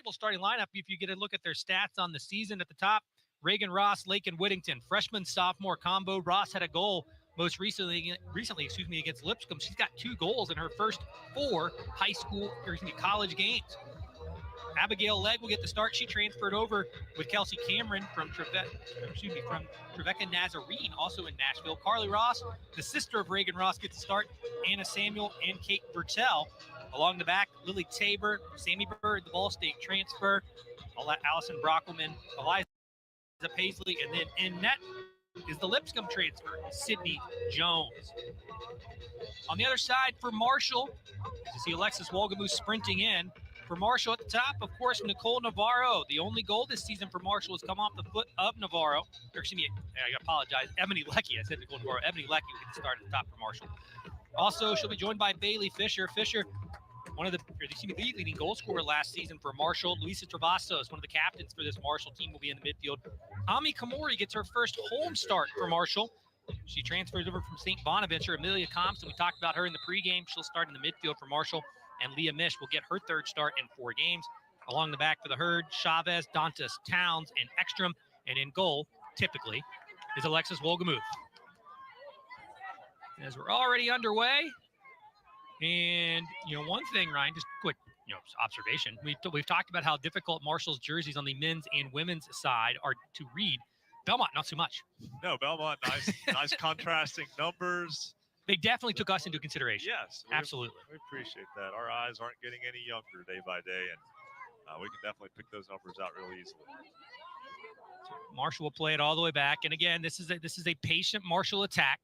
reliable starting lineup if you get a look at their stats on the season. At the top, Reagan Ross, Lakin Whittington, freshman-sophomore combo. Ross had a goal most recently, against Lipscomb. She's got 2 goals in her first 4 college games. Abigail Legg will get the start. She transferred over with Kelsey Cameron from Trevecca Nazarene, also in Nashville. Carly Ross, the sister of Reagan Ross, gets the start. Anna Samuel and Kate Bertel. Along the back, Lily Tabor, Sammy Bird, the Ball State transfer. Allison Brockelman, Eliza Paisley, and then in net is the Lipscomb transfer, Sydney Jones. On the other side for Marshall, you see Alexis Wolgamoose sprinting in. For Marshall at the top, of course, Nicole Navarro. The only goal this season for Marshall has come off the foot of Navarro. Or excuse me, I apologize, Ebony Leckie. I said Nicole Navarro. Ebony Leckie will get the start at the top for Marshall. Also, she'll be joined by Bailey Fisher. Fisher, the leading goal scorer last season for Marshall. Luisa Travassos, one of the captains for this Marshall team, will be in the midfield. Ami Kamori gets her first home start for Marshall. She transfers over from St. Bonaventure. Amelia Compson, we talked about her in the pregame. She'll start in the midfield for Marshall. And Leah Mish will get her 3rd start in 4 games. Along the back for the Herd, Chavez, Dantas, Towns, and Ekstrom. And in goal, typically, is Alexis Wolgamuth. As we're already underway, and, one thing, Ryan, just quick, observation. We've talked about how difficult Marshall's jerseys on the men's and women's side are to read. Belmont, not so much. No, Belmont, nice contrasting numbers. They definitely took us into consideration. Yes. Absolutely. We appreciate that. Our eyes aren't getting any younger day by day, and we can definitely pick those numbers out really easily. Marshall will play it all the way back. And again, this is a patient Marshall attack.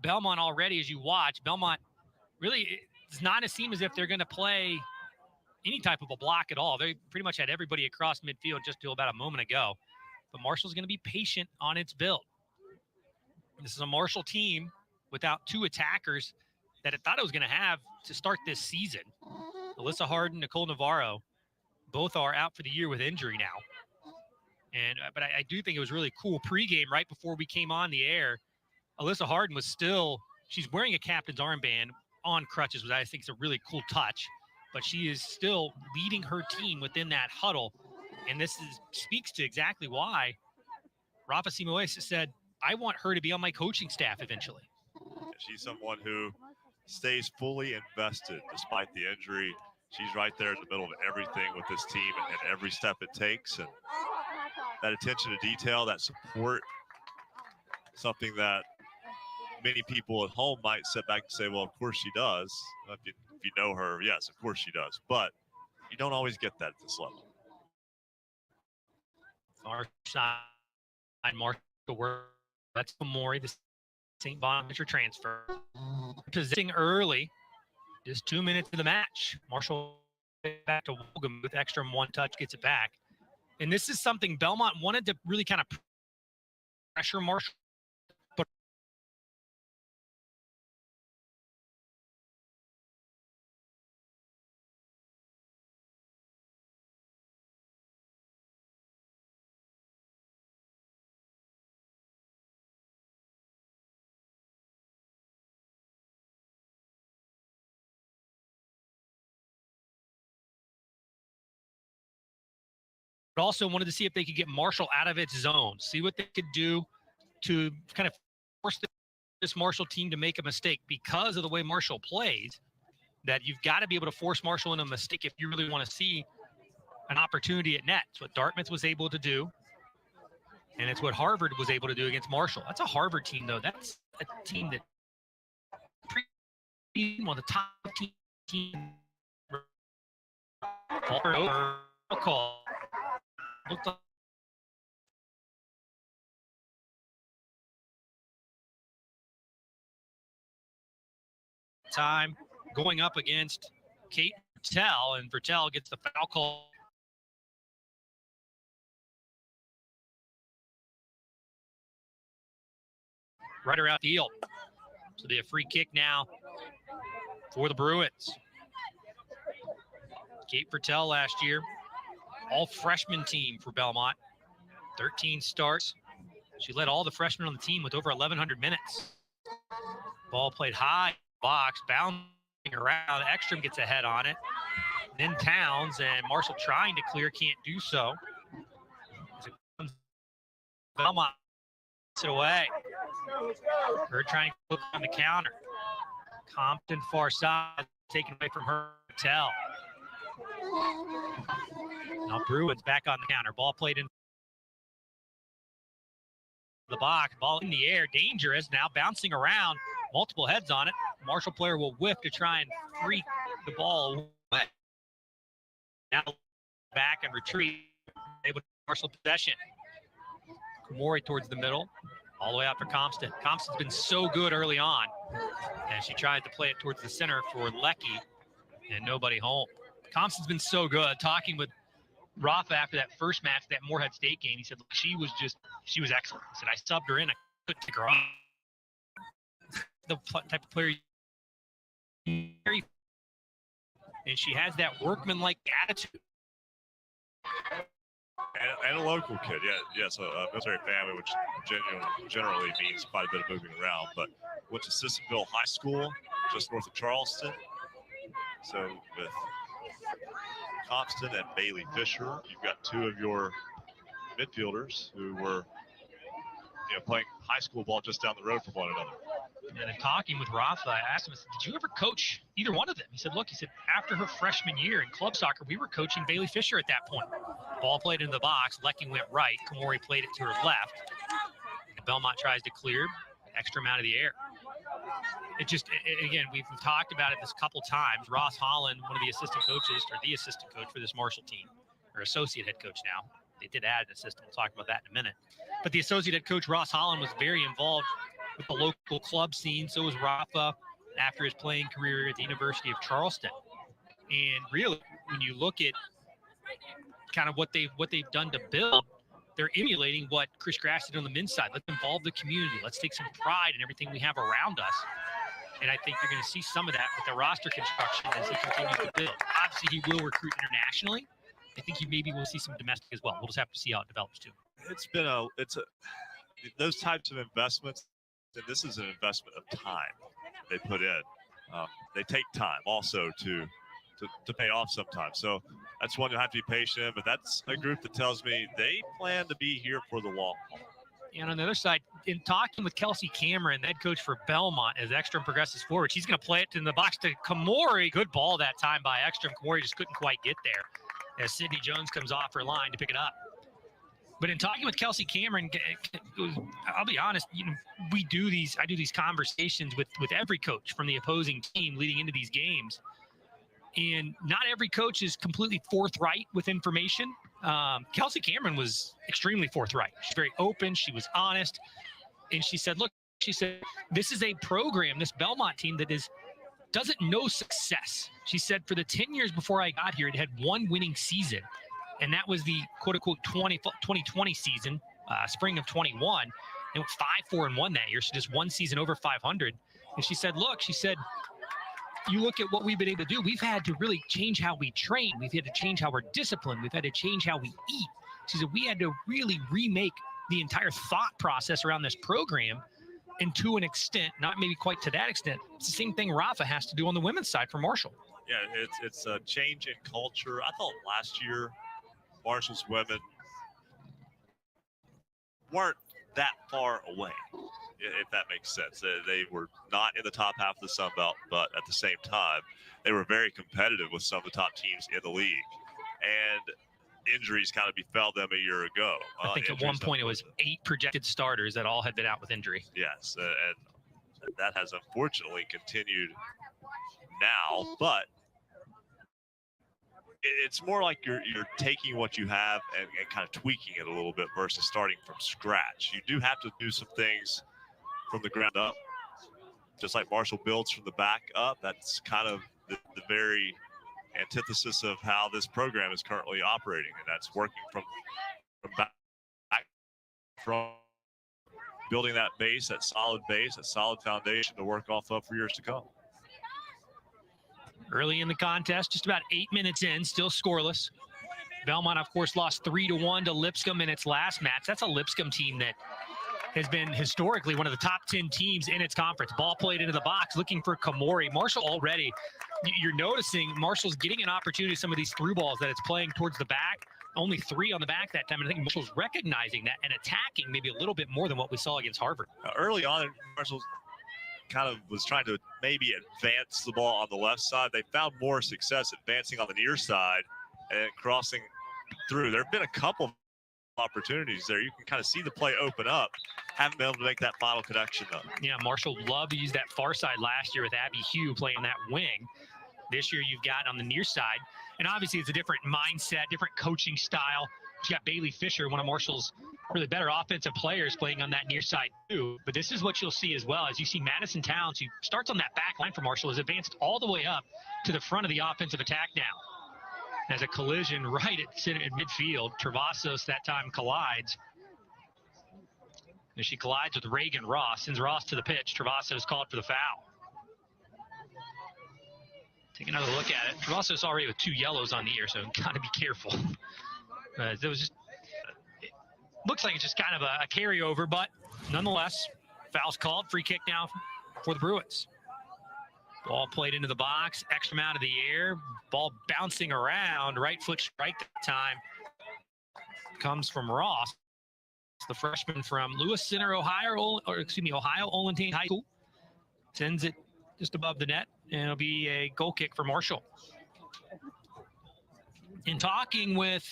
Belmont already, as you watch, Belmont really does not seem as if they're going to play any type of a block at all. They pretty much had everybody across midfield just till about a moment ago. But Marshall's going to be patient on its build. This is a Marshall team without 2 attackers that it thought it was going to have to start this season. Alyssa Harden, Nicole Navarro, both are out for the year with injury now. But I do think it was really cool pregame right before we came on the air. Alyssa Harden was she's wearing a captain's armband on crutches, which I think is a really cool touch. But she is still leading her team within that huddle. And this speaks to exactly why Rafa Simoes said, I want her to be on my coaching staff eventually. She's someone who stays fully invested despite the injury. She's right there in the middle of everything with this team and every step it takes. And that attention to detail, that support, something that many people at home might sit back and say, well, of course she does. If you know her, yes, of course she does. But you don't always get that at this level. Far side, Marshall work. That's Mori, the St. Bonaventure transfer. Positioning early, just 2 minutes of the match. Marshall back to Wolgam with extra 1 touch, gets it back. And this is something Belmont wanted to really kind of pressure Marshall. But also wanted to see if they could get Marshall out of its zone, see what they could do to kind of force this Marshall team to make a mistake. Because of the way Marshall plays, that you've got to be able to force Marshall into a mistake if you really want to see an opportunity at net. It's what Dartmouth was able to do, and it's what Harvard was able to do against Marshall. That's a Harvard team, though. That's a team that one of the top teams. Call. Time going up against Kate Vertel, and Vertel gets the foul call. Right around the field. So they have free kick now for the Bruins. Kate Vertel last year, all freshman team for Belmont, 13 starts. She led all the freshmen on the team with over 1,100 minutes. Ball played high, box, bouncing around. Ekstrom gets a head on it. And then Towns, and Marshall trying to clear, can't do so. Belmont takes it away. Her trying to look on the counter. Compton far side, taken away from her Patel. Now Bruins back on the counter. Ball played in the box. Ball in the air, dangerous. Now bouncing around, multiple heads on it. Marshall player will whiff to try and freak the ball away. Now back and retreat. Able to Marshall possession. Kumori towards the middle, all the way out for Compton. Compton's been so good early on, and she tried to play it towards the center for Lecky, and nobody home. Compton's been so good. Talking with Rafa after that first match, that Moorhead State game, he said she was excellent. He said, I subbed her in, I couldn't take her off. The type of player, and she has that workman-like attitude. And a local kid, so a military family, which generally means quite a bit of moving around. But went to Sissonville High School, just north of Charleston. So with Compton and Bailey Fisher, you've got two of your midfielders who were, playing high school ball just down the road from one another. And in talking with Rafa, I asked him, I said, did you ever coach either one of them? He said, after her freshman year in club soccer, we were coaching Bailey Fisher at that point. Ball played into the box. Lecky went right. Kumori played it to her left. And Belmont tries to clear. Ekstrom out of the air. Again, we've talked about it this couple times. Ross Holland, one of the assistant coaches, or the assistant coach for this Marshall team, or associate head coach now. They did add an assistant. We'll talk about that in a minute. But the associate head coach, Ross Holland, was very involved with the local club scene. So was Rafa after his playing career at the University of Charleston. And really, when you look at kind of what they've done to build, they're emulating what Chris Grass did on the men's side. Let's involve the community. Let's take some pride in everything we have around us. And I think you're going to see some of that with the roster construction as he continues to build. Obviously, he will recruit internationally. I think you maybe will see some domestic as well. We'll just have to see how it develops too. Those types of investments. And this is an investment of time they put in. They take time also to pay off sometimes. So that's one you have to be patient in, but that's a group that tells me they plan to be here for the long haul. And on the other side, in talking with Kelsey Cameron, the head coach for Belmont, as Ekstrom progresses forward, she's going to play it in the box to Kumori. Good ball that time by Ekstrom. Kumori just couldn't quite get there as Sydney Jones comes off her line to pick it up. But in talking with Kelsey Cameron, I'll be honest, I do these conversations with every coach from the opposing team leading into these games. And not every coach is completely forthright with information. Kelsey Cameron was extremely forthright. She's very open. She was honest. And she said, this is a program, this Belmont team that doesn't know success. She said, for the 10 years before I got here, it had one winning season. And that was the quote-unquote 2020 season, spring of 21. It went 5-4-1 that year. So just one season over 500. And she said, you look at what we've been able to do. We've had to really change how we train. We've had to change how we're disciplined. We've had to change how we eat. She said, we had to really remake the entire thought process around this program. And to an extent, not maybe quite to that extent, it's the same thing Rafa has to do on the women's side for Marshall. Yeah, it's a change in culture. I thought last year, Marshall's women weren't that far away, if that makes sense. They were not in the top half of the Sun Belt, but at the same time, they were very competitive with some of the top teams in the league. And injuries kind of befell them a year ago. I think at one point it was 8 projected starters that all had been out with injury. Yes, and that has unfortunately continued now, but it's more like you're taking what you have and kind of tweaking it a little bit versus starting from scratch. You do have to do some things from the ground up, just like Marshall builds from the back up. That's kind of the very antithesis of how this program is currently operating, and that's working from back, from building that base, that solid foundation to work off of for years to come. Early in the contest, just about 8 minutes in, still scoreless. Belmont, of course, lost 3-1 to Lipscomb in its last match. That's a Lipscomb team that has been historically one of the top 10 teams in its conference. Ball played into the box, looking for Kamori. Marshall already, you're noticing Marshall's getting an opportunity, some of these through balls that it's playing towards the back. Only 3 on the back that time. And I think Marshall's recognizing that and attacking maybe a little bit more than what we saw against Harvard. Early on, Marshall kind of was trying to maybe advance the ball on the left side. They found more success advancing on the near side and crossing through. There have been a couple of opportunities there. You can kind of see the play open up. Haven't been able to make that final connection though. Yeah, Marshall loved to use that far side last year with Abby Hugh playing that wing. This year you've got on the near side. And obviously it's a different mindset, different coaching style. You got Bailey Fisher, one of Marshall's really better offensive players, playing on that near side too. But this is what you'll see as well, as you see Madison Towns, who starts on that back line for Marshall, is advanced all the way up to the front of the offensive attack now. As a collision right at midfield, Travasos that time collides. As she collides with Reagan Ross, sends Ross to the pitch. Travasos called for the foul. Take another look at it. Travasos already with 2 yellows on the ear, so got to be careful. It was just, it looks like it's just kind of a carryover, but nonetheless, foul's called. Free kick now for the Bruins. Ball played into the box, extra out of the air. Ball bouncing around, right foot strike that time. Comes from Ross, the freshman from Lewis Center, Ohio Olentangy High School. Sends it just above the net, and it'll be a goal kick for Marshall. In talking with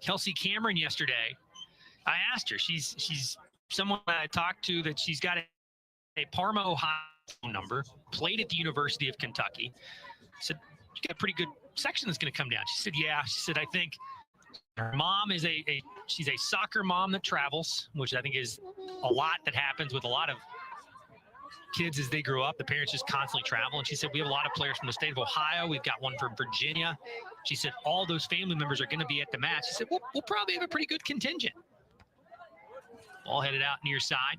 Kelsey Cameron yesterday, I asked her, she's someone I talked to that she's got a Parma, Ohio phone number, played at the University of Kentucky. Said, you got a pretty good section that's going to come down. She said, yeah. She said, I think her mom is she's a soccer mom that travels, which I think is a lot that happens with a lot of kids as they grow up. The parents just constantly travel. And she said, we have a lot of players from the state of Ohio. We've got one from Virginia. She said, all those family members are going to be at the match. She said, we'll probably have a pretty good contingent. Ball headed out near side.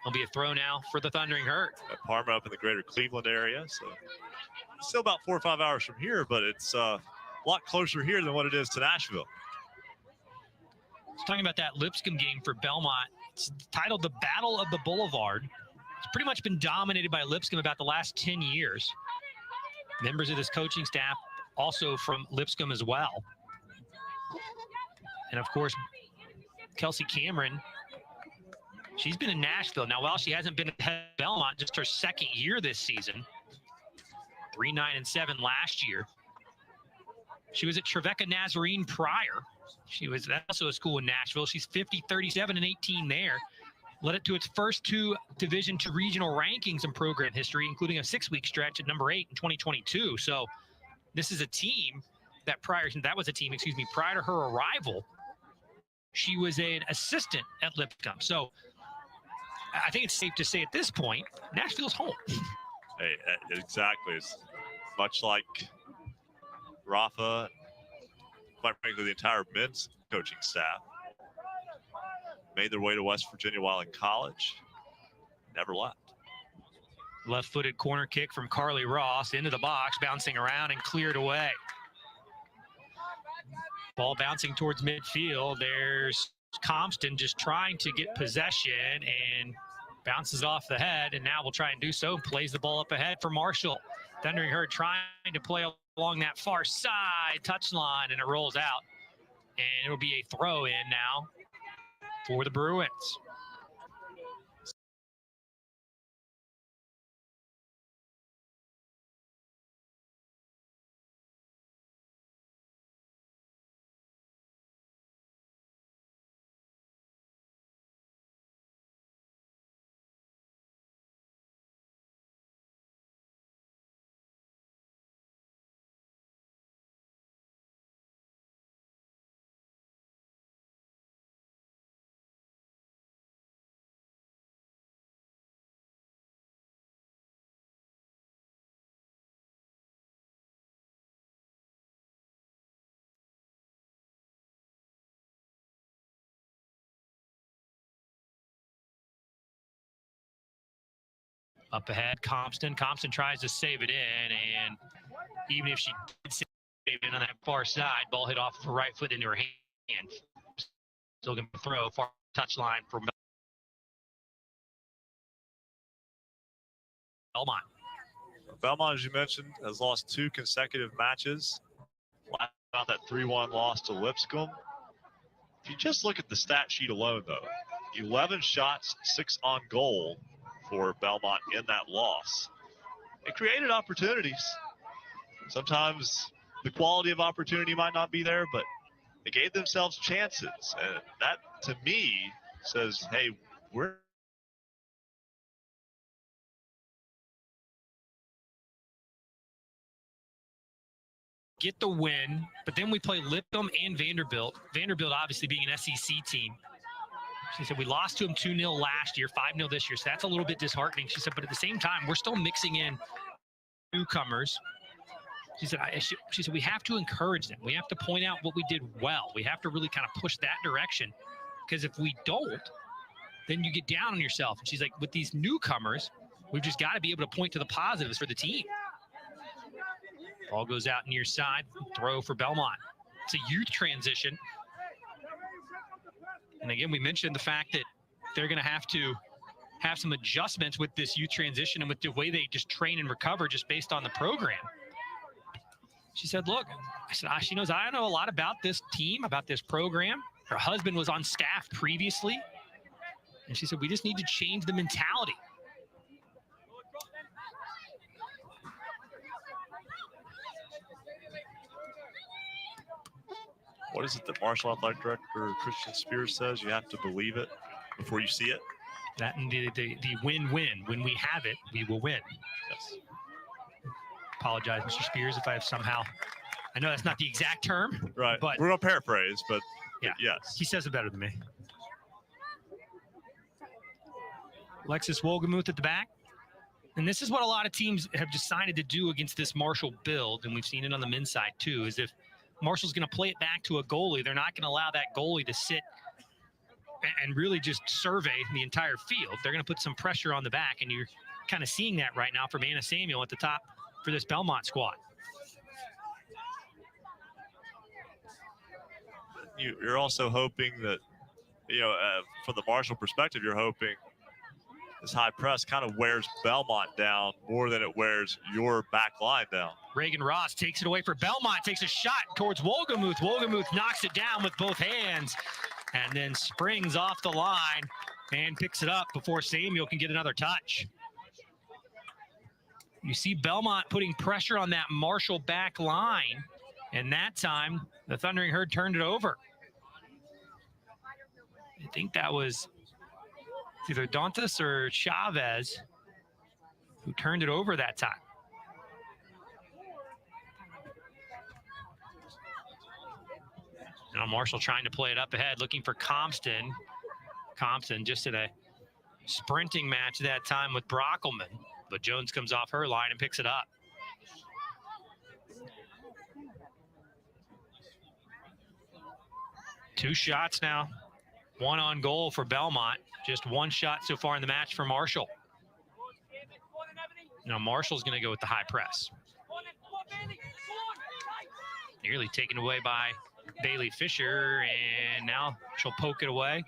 It'll be a throw now for the Thundering Herd. Parma up in the greater Cleveland area. So still about 4 or 5 hours from here, but it's a lot closer here than what it is to Nashville. Talking about that Lipscomb game for Belmont. It's titled The Battle of the Boulevard. It's pretty much been dominated by Lipscomb about the last 10 years. Members of this coaching staff also from Lipscomb as well. And of course, Kelsey Cameron, she's been in Nashville. Now, while she hasn't been at Belmont, just her second year this season, 3-9-7 last year. She was at Trevecca Nazarene prior. She was also a school in Nashville. She's 50, 37, and 18 there. Led it to its first 2 Division II regional rankings in program history, including a 6-week stretch at number 8 in 2022. So this is a team that prior to her arrival, she was an assistant at Lipscomb. So I think it's safe to say at this point, Nashville's home. Hey, exactly. It's much like Rafa, quite frankly, the entire men's coaching staff made their way to West Virginia while in college, never left. Left-footed corner kick from Carly Ross into the box, bouncing around and cleared away. Ball bouncing towards midfield. There's Compton just trying to get possession and bounces off the head, and now will try and do so. Plays the ball up ahead for Marshall. Thundering Herd trying to play along that far side touchline, and it rolls out. And it'll be a throw in now for the Bruins. Up ahead, Compton. Compton tries to save it in, and even if she did save it in on that far side, ball hit off her right foot into her hand. Still going to throw far touchline for Belmont. Belmont, as you mentioned, has lost 2 consecutive matches. Last out that 3-1 loss to Lipscomb. If you just look at the stat sheet alone, though, 11 shots, 6 on goal for Belmont in that loss. It created opportunities. Sometimes the quality of opportunity might not be there, but they gave themselves chances. And that, to me, says, hey, we're get the win, but then we play Lipscomb and Vanderbilt. Vanderbilt obviously being an SEC team. She said we lost to them 2-0 last year, 5-0 this year, so that's a little bit disheartening. She said, but at the same time, we're still mixing in newcomers. She said we have to encourage them. We have to point out what we did well. We have to really kind of push that direction, because if we don't, then you get down on yourself. And she's like, with these newcomers, we've just got to be able to point to the positives for the team. Ball goes out near side, throw for Belmont. It's a youth transition. And again, we mentioned the fact that they're going to have some adjustments with this youth transition and with the way they just train and recover just based on the program. She said, look, she knows I know a lot about this team, about this program. Her husband was on staff previously. And she said, we just need to change the mentality. What is it that Marshall Athletic Director Christian Spears says? You have to believe it before you see it. That and the win-win. When we have it, we will win. Yes. Apologize, Mr. Spears, if I have somehow. I know that's not the exact term. Right. But we're going to paraphrase, but yeah, yes. He says it better than me. Alexis Wolgemuth at the back. And this is what a lot of teams have decided to do against this Marshall build, and we've seen it on the men's side too, is if Marshall's going to play it back to a goalie, they're not going to allow that goalie to sit and really just survey the entire field. They're going to put some pressure on the back, and you're kind of seeing that right now from Anna Samuel at the top for this Belmont squad. You're also hoping that, from the Marshall perspective, you're hoping this high press kind of wears Belmont down more than it wears your back line down. Reagan Ross takes it away for Belmont, takes a shot towards Wolgemuth. Wolgemuth knocks it down with both hands and then springs off the line and picks it up before Samuel can get another touch. You see Belmont putting pressure on that Marshall back line, and that time the Thundering Herd turned it over. I think that was either Dantas or Chavez who turned it over that time. Now Marshall trying to play it up ahead, looking for Compton. Compton just in a sprinting match that time with Brockelman, but Jones comes off her line and picks it up. Two shots now, one on goal for Belmont. Just one shot so far in the match for Marshall. Now Marshall's going to go with the high press. Nearly taken away by Bailey Fisher, and now she'll poke it away,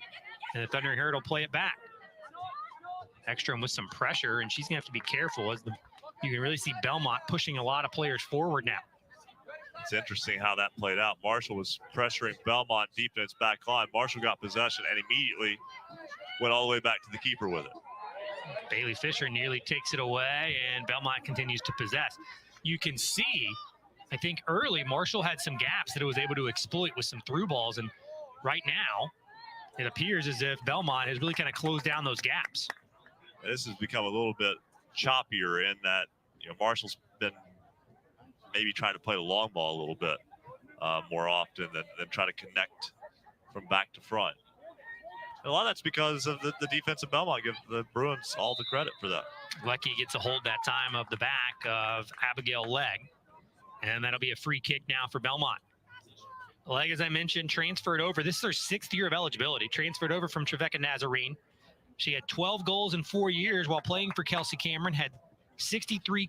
and the Thundering Herd will play it back. Ekstrom with some pressure, and she's going to have to be careful as you can really see Belmont pushing a lot of players forward now. It's interesting how that played out. Marshall was pressuring Belmont deep in its back line. Marshall got possession and immediately went all the way back to the keeper with it. Bailey Fisher nearly takes it away, and Belmont continues to possess. You can see, I think early, Marshall had some gaps that it was able to exploit with some through balls, and right now, it appears as if Belmont has really kind of closed down those gaps. This has become a little bit choppier in that, Marshall's been maybe trying to play the long ball a little bit more often than try to connect from back to front. And a lot of that's because of the defense of Belmont. Give the Bruins all the credit for that. Lecky gets a hold that time of the back of Abigail Legg, and that'll be a free kick now for Belmont. Legg, as I mentioned, transferred over. This is her 6th year of eligibility. Transferred over from Trevecca Nazarene. She had 12 goals in 4 years while playing for Kelsey Cameron, had 63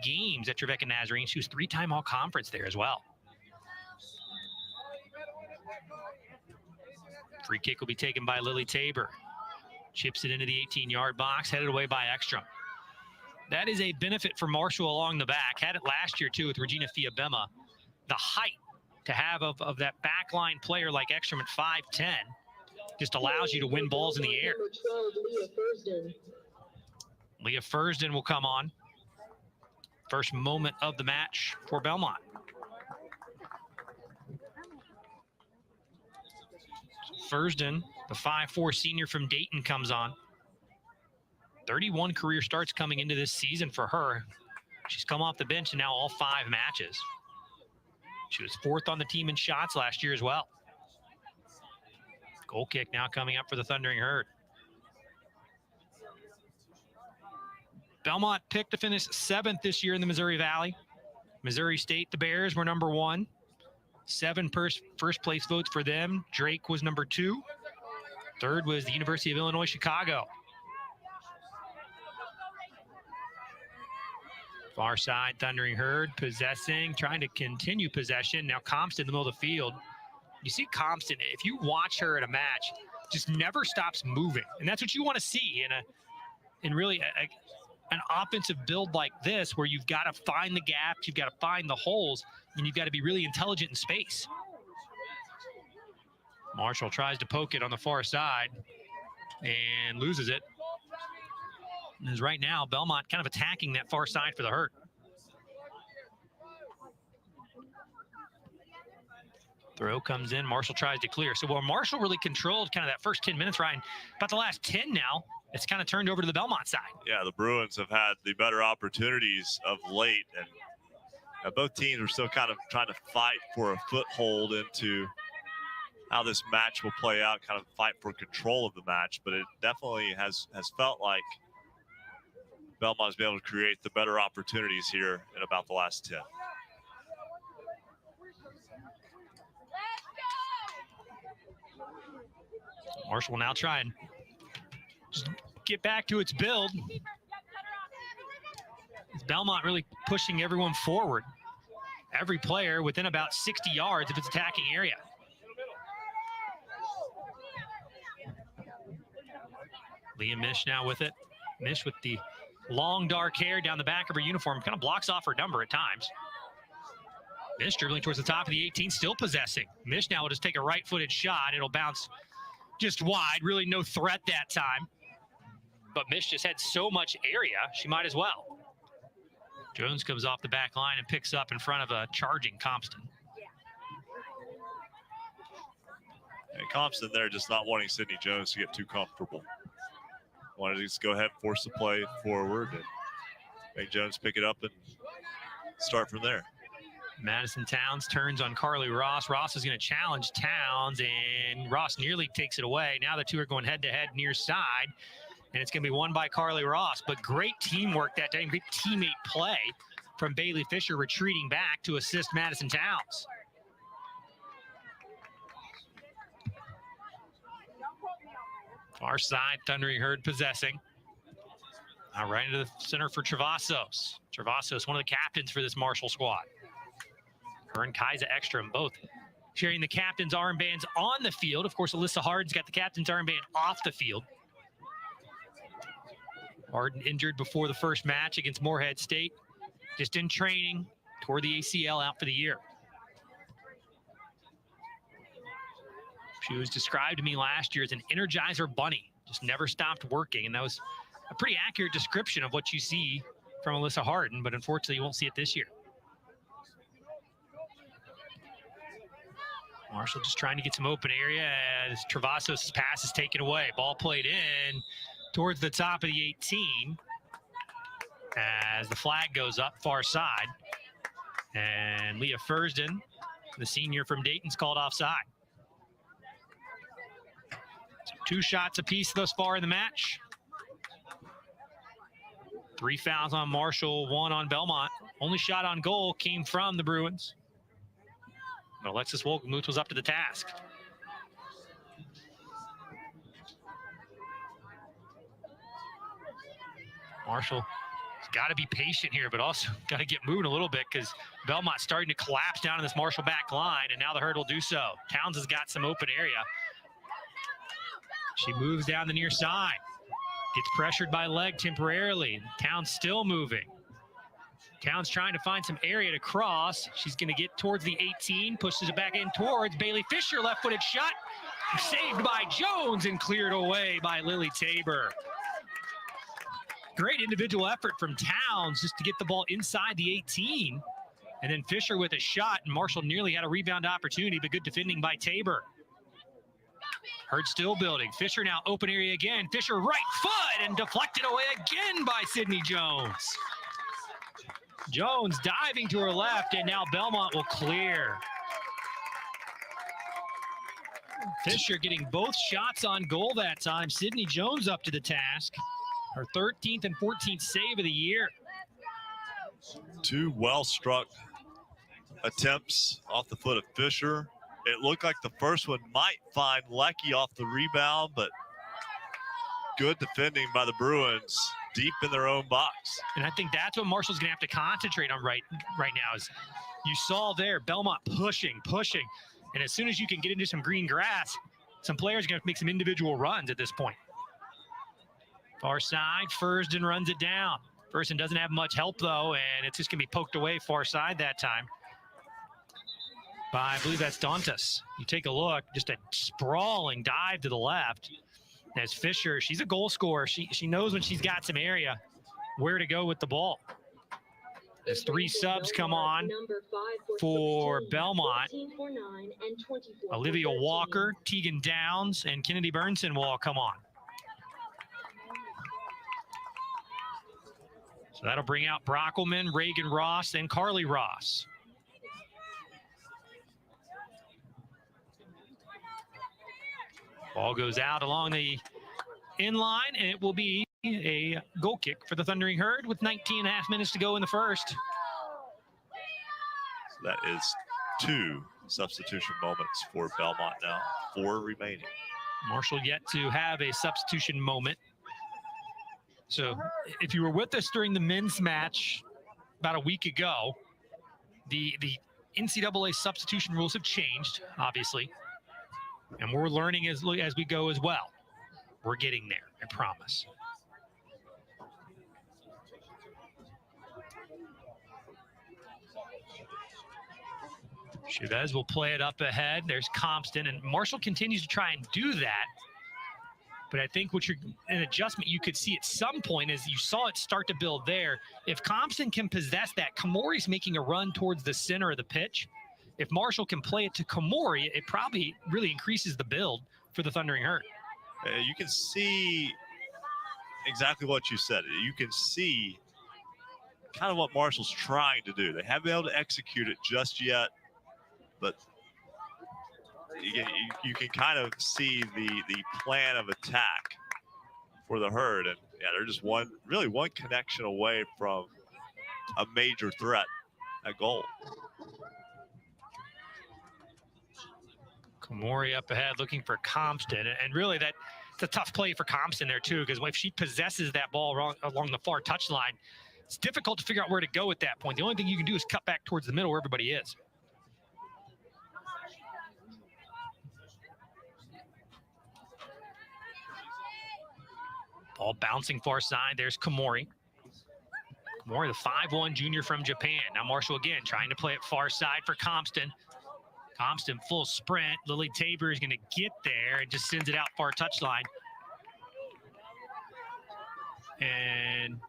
games at Trevecca Nazarene. She was 3-time All-Conference there as well. Free kick will be taken by Lily Tabor. Chips it into the 18-yard box, headed away by Ekstrom. That is a benefit for Marshall along the back. Had it last year, too, with Regina Fiabema. The height to have of that backline player like Ekstrom at 5'10" just allows you to win balls in the air. Leah Fursden will come on. First moment of the match for Belmont. Fursden, the 5'4" senior from Dayton, comes on. 31 career starts coming into this season for her. She's come off the bench in now all 5 matches. She was 4th on the team in shots last year as well. Goal kick now coming up for the Thundering Herd. Belmont picked to finish 7th this year in the Missouri Valley. Missouri State, the Bears, were number 1. 7 first place votes for them. Drake was number 2. 3rd was the University of Illinois, Chicago. Far side, Thundering Herd possessing, trying to continue possession. Now Compton in the middle of the field. You see Compton, if you watch her at a match, just never stops moving. And that's what you want to see in really an offensive build like this, where you've got to find the gaps, you've got to find the holes, and you've got to be really intelligent in space. Marshall tries to poke it on the far side and loses it. As right now, Belmont kind of attacking that far side for the Herd. Throw comes in, Marshall tries to clear. So while Marshall really controlled kind of that first 10 minutes, Ryan, about the last 10 now, it's kind of turned over to the Belmont side. Yeah, the Bruins have had the better opportunities of late, and both teams are still kind of trying to fight for a foothold into how this match will play out, kind of fight for control of the match. But it definitely has felt like Belmont's been able to create the better opportunities here in about the last 10. Marshall will now try and just get back to its build. It's Belmont really pushing everyone forward. Every player within about 60 yards of its attacking area. Leah Mish now with it. Mish with the long dark hair down the back of her uniform, kind of blocks off her number at times. Mish dribbling towards the top of the 18, still possessing. Mish now will just take a right-footed shot. It'll bounce just wide, really no threat that time. But Mish just had so much area, she might as well. Jones comes off the back line and picks up in front of a charging Compton. And Compton there just not wanting Sydney Jones to get too comfortable. Wanted to just go ahead and force the play forward and make Jones pick it up and start from there. Madison Towns turns on Carly Ross. Ross is going to challenge Towns, and Ross nearly takes it away. Now the two are going head-to-head near side, and it's going to be won by Carly Ross. But great teamwork that day, great teammate play from Bailey Fisher, retreating back to assist Madison Towns. Far side, Thundering Herd possessing. Now right into the center for Travasos. Travasos, one of the captains for this Marshall squad. Her and Kaisa Ekstrom both sharing the captain's armbands on the field. Of course, Alyssa Hard's got the captain's armband off the field. Harden injured before the first match against Morehead State. Just in training, tore the ACL, out for the year. She was described to me last year as an Energizer bunny, just never stopped working. And that was a pretty accurate description of what you see from Alyssa Harden, but unfortunately you won't see it this year. Marshall just trying to get some open area as Travasos' pass is taken away. Ball played in towards the top of the 18 as the flag goes up far side. And Leah Fursden, the senior from Dayton, is called offside. So 2 shots apiece thus far in the match. 3 fouls on Marshall, 1 on Belmont. Only shot on goal came from the Bruins. But Alexis Wolgemuth was up to the task. Marshall has got to be patient here, but also got to get moving a little bit because Belmont's starting to collapse down in this Marshall back line, and now the Herd will do so. Towns has got some open area. She moves down the near side. Gets pressured by leg temporarily. Town's still moving. Town's trying to find some area to cross. She's going to get towards the 18, pushes it back in towards Bailey Fisher, left-footed shot. Saved by Jones and cleared away by Lily Tabor. Great individual effort from Towns just to get the ball inside the 18. And then Fisher with a shot, and Marshall nearly had a rebound opportunity, but good defending by Tabor. Hurd still building. Fisher now open area again. Fisher right foot and deflected away again by Sydney Jones. Jones diving to her left, and now Belmont will clear. Fisher getting both shots on goal that time. Sydney Jones up to the task. Her 13th and 14th save of the year. Two well-struck attempts off the foot of Fisher. It looked like the first one might find Lecky off the rebound, but good defending by the Bruins deep in their own box. And I think that's what Marshall's going to have to concentrate on right now. Is you saw there Belmont pushing. And as soon as you can get into some green grass, some players are going to make some individual runs at this point. Far side, Fursden runs it down. Fursden doesn't have much help, though, and it's just going to be poked away far side that time by, I believe that's Dantas. You take a look, just a sprawling dive to the left. As Fisher, she's a goal scorer. She knows when she's got some area where to go with the ball. As three subs come on for Belmont. Olivia Walker, Tegan Downs, and Kennedy Burnson will all come on. So that'll bring out Brockelman, Reagan Ross, and Carly Ross. Ball goes out along the inline, and it will be a goal kick for the Thundering Herd with 19 and a half minutes to go in the first. So that is 2 substitution moments for Belmont now, 4 remaining. Marshall yet to have a substitution moment. So if you were with us during the men's match about a week ago, the NCAA substitution rules have changed, obviously. And we're learning as we go as well. We're getting there, I promise. Chavez will play it up ahead. There's Compton, and Marshall continues to try and do that. But I think an adjustment you could see at some point is you saw it start to build there. If Compton can possess that, Komori's making a run towards the center of the pitch. If Marshall can play it to Komori, it probably really increases the build for the Thundering Herd. You can see exactly what you said. You can see kind of what Marshall's trying to do. They haven't been able to execute it just yet, but you can kind of see the plan of attack for the Herd. And yeah, they're just one connection away from a major threat at goal. Komori up ahead looking for Compton, and really it's a tough play for Compton there too, because if she possesses that ball along the far touchline, it's difficult to figure out where to go at that point. The only thing you can do is cut back towards the middle where everybody is. Ball bouncing far side. There's Komori. Komori, the 5'1" junior from Japan. Now Marshall again trying to play it far side for Compton. Compton full sprint. Lily Tabor is going to get there and just sends it out far touchline. And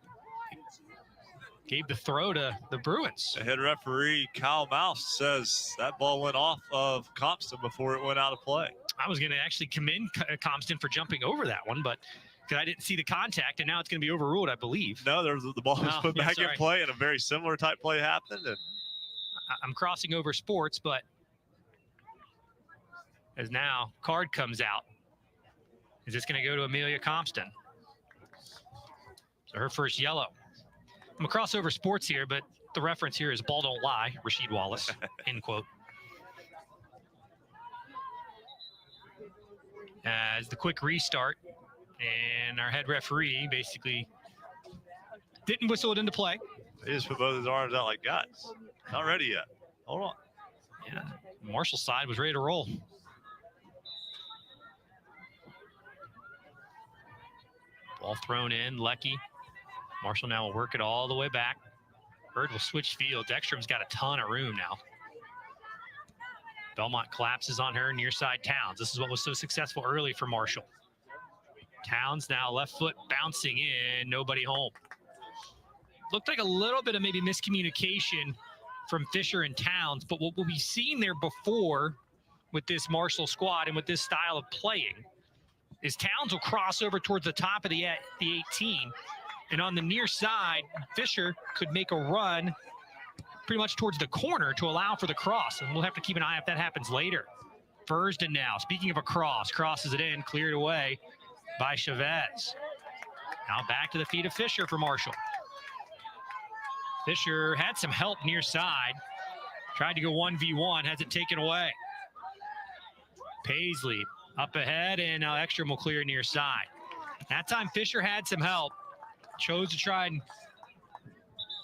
gave the throw to the Bruins. The head referee, Kyle Mouse, says that ball went off of Compton before it went out of play. I was going to actually commend Compton for jumping over that one, but because I didn't see the contact, and now it's going to be overruled, I believe. No, the ball was put back in play, and a very similar type play happened. And I'm crossing over sports, but as now card comes out, is this going to go to Amelia Compton? So her first yellow. I'm going to cross over sports here, but the reference here is ball don't lie, Rasheed Wallace, end quote. As the quick restart, and our head referee basically didn't whistle it into play. He just put both his arms out like, guys, not ready yet. Hold on. Yeah, Marshall's side was ready to roll. Ball thrown in, Lecky. Marshall now will work it all the way back. Hurd will switch fields. Ekstrom's got a ton of room now. Belmont collapses on her near side Towns. This is what was so successful early for Marshall. Towns now left foot bouncing in, nobody home. Looked like a little bit of maybe miscommunication from Fisher and Towns, but what we've seen there before with this Marshall squad and with this style of playing is Towns will cross over towards the top of the 18, and on the near side, Fisher could make a run pretty much towards the corner to allow for the cross, and we'll have to keep an eye if that happens later. Fursden now, speaking of a cross, crosses it in, cleared away by Chavez. Now back to the feet of Fisher for Marshall. Fisher had some help near side. Tried to go 1v1, has it taken away. Paisley up ahead, and now Ekstrom will clear near side. That time Fisher had some help. Chose to try and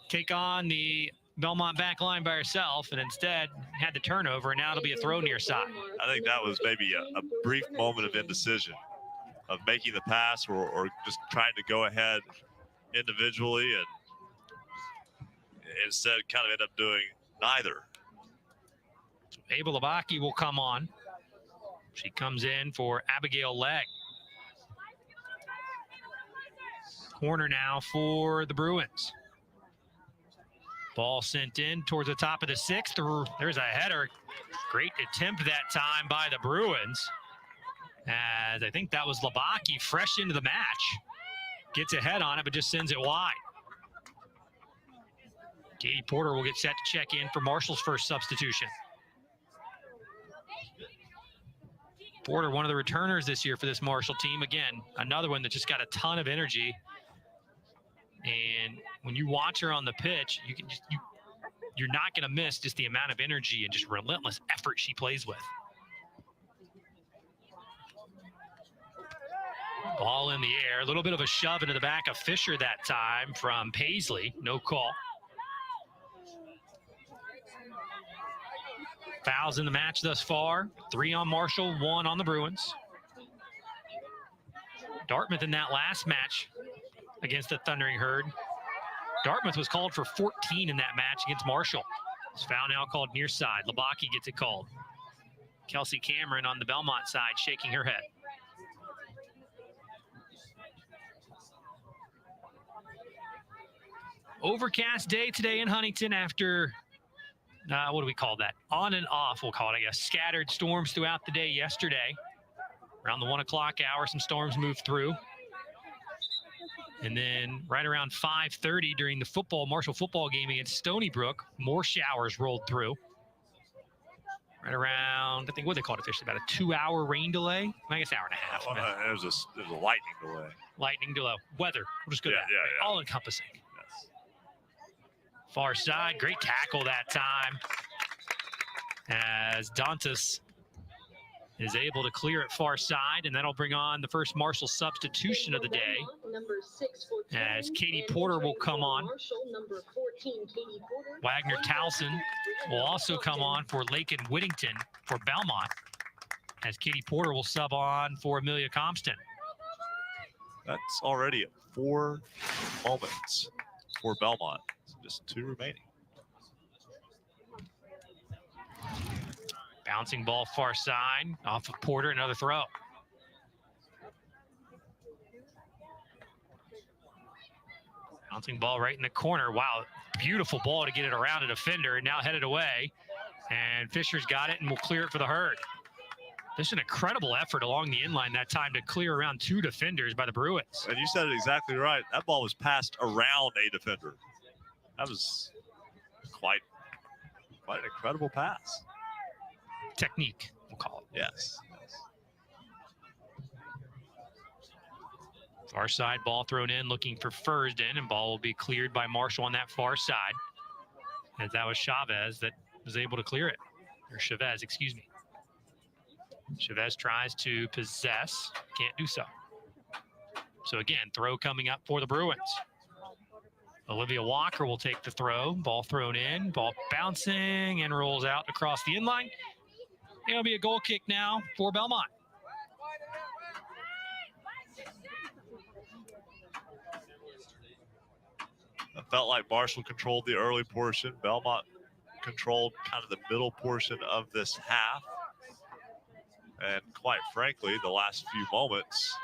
take on the Belmont back line by herself, and instead had the turnover, and now it'll be a throw near side. I think that was maybe a brief moment of indecision of making the pass or just trying to go ahead individually, and instead kind of end up doing neither. Ava Labaki will come on. She comes in for Abigail Legg. Corner now for the Bruins. Ball sent in towards the top of the 6th. There's a header. Great attempt that time by the Bruins. As I think that was Labaki fresh into the match. Gets a head on it, but just sends it wide. Katie Porter will get set to check in for Marshall's first substitution. Porter, one of the returners this year for this Marshall team. Again, another one that just got a ton of energy. And when you watch her on the pitch, you're not going to miss just the amount of energy and just relentless effort she plays with. Ball in the air, a little bit of a shove into the back of Fisher that time from Paisley. No call. Fouls in the match thus far. 3 on Marshall, 1 on the Bruins. Dartmouth in that last match against the Thundering Herd. Dartmouth was called for 14 in that match against Marshall. This foul now called near side. Labaki gets it called. Kelsey Cameron on the Belmont side shaking her head. Overcast day today in Huntington after, what do we call that? On and off, we'll call it, I guess. Scattered storms throughout the day yesterday. Around the 1 o'clock hour, some storms moved through. And then right around 5:30 during the Marshall football game against Stony Brook, more showers rolled through. Right around, I think what they called it officially, about a 2-hour rain delay. I guess hour and a half. It was a lightning delay. Lightning delay. Weather. We'll just go that. Yeah. All encompassing. Yes. Far side, great tackle that time. As Dantas is able to clear it far side, and that'll bring on the first Marshall substitution of the day. As Katie Porter will come on. Wagner Towson will also come on for Lakin Whittington for Belmont, as Katie Porter will sub on for Amelia Compton. That's already 4 moments for Belmont. Just 2 remaining. Bouncing ball far side, off of Porter, another throw. Bouncing ball right in the corner. Wow, beautiful ball to get it around a defender, and now headed away. And Fisher's got it and will clear it for the Herd. Just an incredible effort along the inline that time to clear around 2 defenders by the Bruins. And you said it exactly right. That ball was passed around a defender. That was quite an incredible pass. Technique, we'll call it. Yes. Far side ball thrown in, looking for Fursden, and ball will be cleared by Marshall on that far side. As that was Chavez that was able to clear it. Or Chavez, excuse me. Chavez tries to possess, can't do so. So again, throw coming up for the Bruins. Olivia Walker will take the throw. Ball thrown in, ball bouncing, and rolls out across the inline. It'll be a goal kick now for Belmont. I felt like Marshall controlled the early portion. Belmont controlled kind of the middle portion of this half. And quite frankly, the last few moments,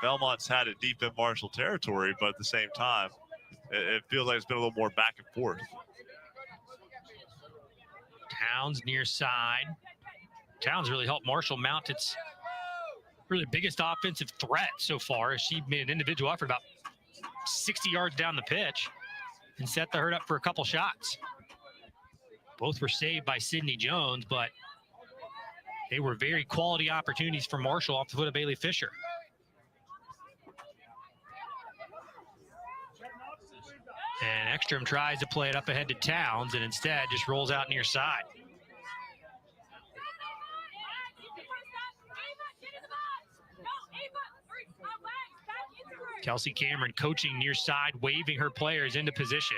Belmont's had it deep in Marshall territory, but at the same time, it feels like it's been a little more back and forth. Towns near side. Towns really helped Marshall mount its really biggest offensive threat so far. She made an individual effort about 60 yards down the pitch and set the herd up for a couple shots. Both were saved by Sydney Jones, but they were very quality opportunities for Marshall off the foot of Bailey Fisher. And Ekstrom tries to play it up ahead to Towns and instead just rolls out near side. Kelsey Cameron coaching near side, waving her players into position.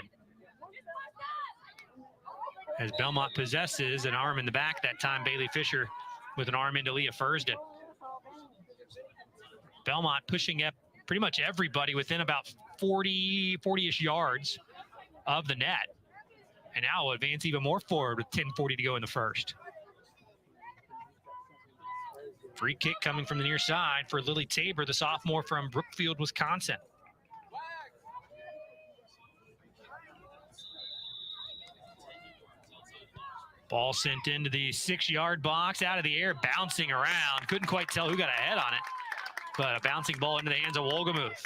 As Belmont possesses an arm in the back that time, Bailey Fisher with an arm into Leah Fursden. Belmont pushing up pretty much everybody within about 40-ish yards of the net. And now will advance even more forward with 10:40 to go in the first. Free kick coming from the near side for Lily Tabor, the sophomore from Brookfield, Wisconsin. Ball sent into the 6-yard box, out of the air, bouncing around. Couldn't quite tell who got a head on it, but a bouncing ball into the hands of Wolgamuth.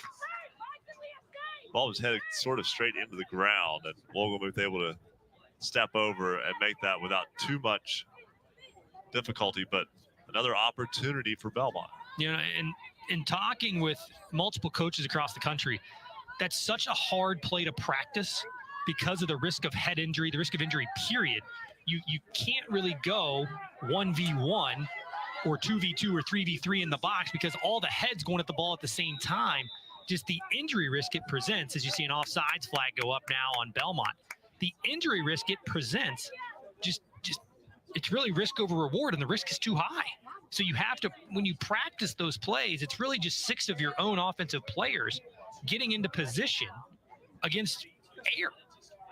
Ball was headed sort of straight into the ground, and Wolgamuth able to step over and make that without too much difficulty, but another opportunity for Belmont. You know, in talking with multiple coaches across the country, that's such a hard play to practice because of the risk of head injury, the risk of injury, period. You can't really go 1v1 or 2v2 or 3v3 in the box because all the heads going at the ball at the same time, just the injury risk it presents, as you see an offsides flag go up now on Belmont. The injury risk it presents, just it's really risk over reward, and the risk is too high. So you have to, when you practice those plays, it's really just 6 of your own offensive players getting into position against air.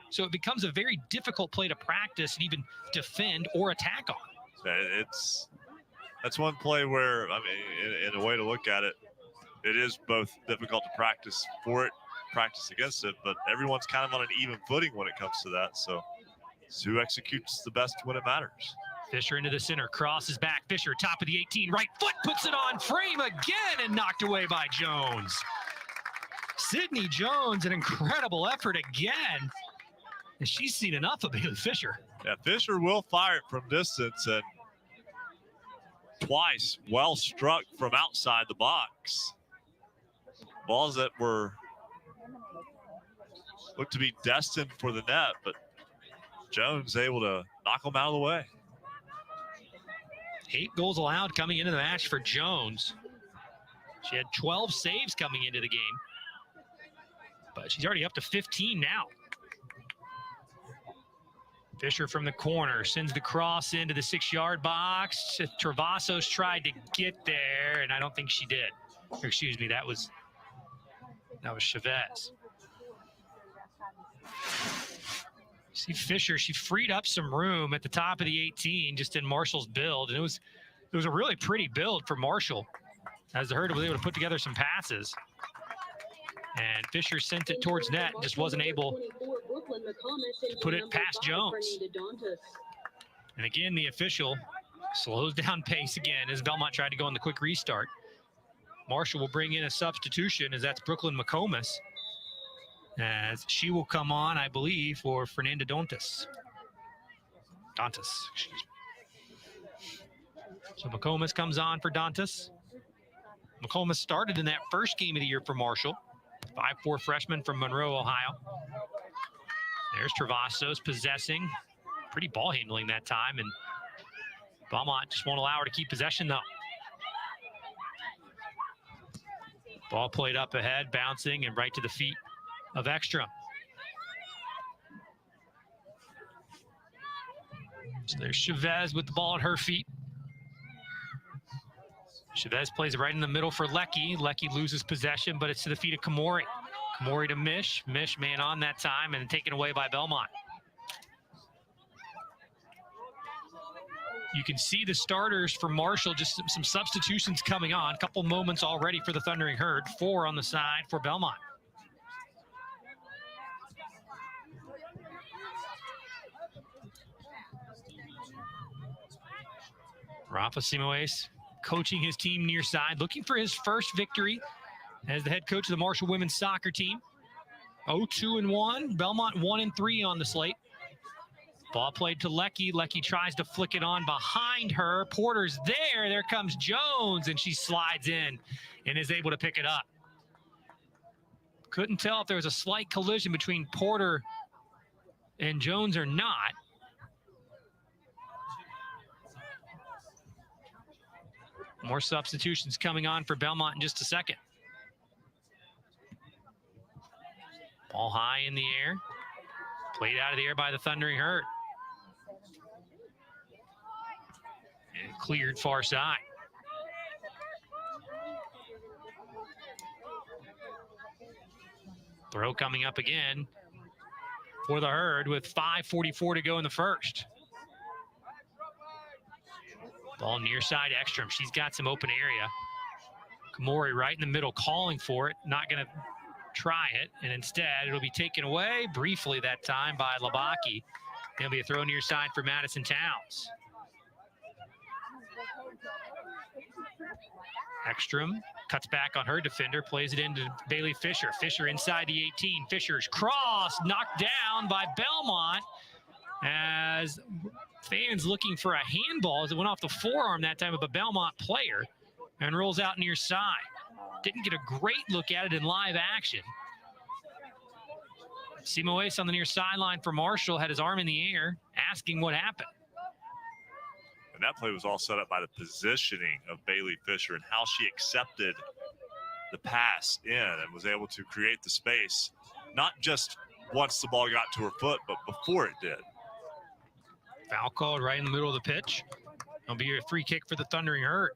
So it becomes a very difficult play to practice and even defend or attack on. That's one play where, I mean, in a way to look at it, it is both difficult to practice for it, practice against it, but everyone's kind of on an even footing when it comes to that. So it's who executes the best when it matters. Fisher into the center, crosses back. Fisher, top of the 18, right foot, puts it on frame again and knocked away by Jones. Sydney Jones, an incredible effort again. And she's seen enough of Bailey Fisher. Yeah, Fisher will fire it from distance, and twice well struck from outside the box. Balls that looked to be destined for the net, but Jones able to knock them out of the way. 8 goals allowed coming into the match for Jones. She had 12 saves coming into the game, but she's already up to 15 now. Fisher from the corner sends the cross into the 6-yard box. Travassos tried to get there, and I don't think she did. Or excuse me, that was Chavez. See Fisher, she freed up some room at the top of the 18 just in Marshall's build, and it was a really pretty build for Marshall as the herd was able to put together some passes. And Fisher sent it towards net, just wasn't able to put it past Jones. And again, the official slows down pace again as Belmont tried to go on the quick restart. Marshall will bring in a substitution, as that's Brooklyn McComas, as she will come on, I believe, for Fernanda Dantas, excuse me. So McComas comes on for Dantas. McComas started in that first game of the year for Marshall. 5'4" freshman from Monroe, Ohio. There's Travassos possessing. Pretty ball handling that time, and Belmont just won't allow her to keep possession, though. Ball played up ahead, bouncing, and right to the feet of Ekstrom. So there's Chavez with the ball at her feet. Chavez plays it right in the middle for Leckie. Leckie loses possession, but it's to the feet of Kamori. Kamori to Mish. Mish man on that time and taken away by Belmont. You can see the starters for Marshall, just some substitutions coming on. A couple moments already for the Thundering Herd. 4 on the side for Belmont. Rafa Simoes coaching his team near side, looking for his first victory as the head coach of the Marshall women's soccer team. 0-2-1. Belmont 1-3 on the slate. Ball played to Lecky. Lecky tries to flick it on behind her. Porter's there. There comes Jones, and she slides in and is able to pick it up. Couldn't tell if there was a slight collision between Porter and Jones or not. More substitutions coming on for Belmont in just a second. Ball high in the air. Played out of the air by the Thundering Herd. And cleared far side. Throw coming up again for the Herd with 5:44 to go in the first. Ball near side Ekstrom. She's got some open area. Kamori right in the middle calling for it. Not going to try it. And instead, it'll be taken away briefly that time by Labaki. It'll be a throw near side for Madison Towns. Ekstrom cuts back on her defender, plays it into Bailey Fisher. Fisher inside the 18. Fisher's cross knocked down by Belmont as fans looking for a handball as it went off the forearm that time of a Belmont player and rolls out near side. Didn't get a great look at it in live action. Simoes on the near sideline for Marshall had his arm in the air, asking what happened. And that play was all set up by the positioning of Bailey Fisher and how she accepted the pass in and was able to create the space, not just once the ball got to her foot, but before it did. Foul called right in the middle of the pitch. It'll be a free kick for the Thundering Herd.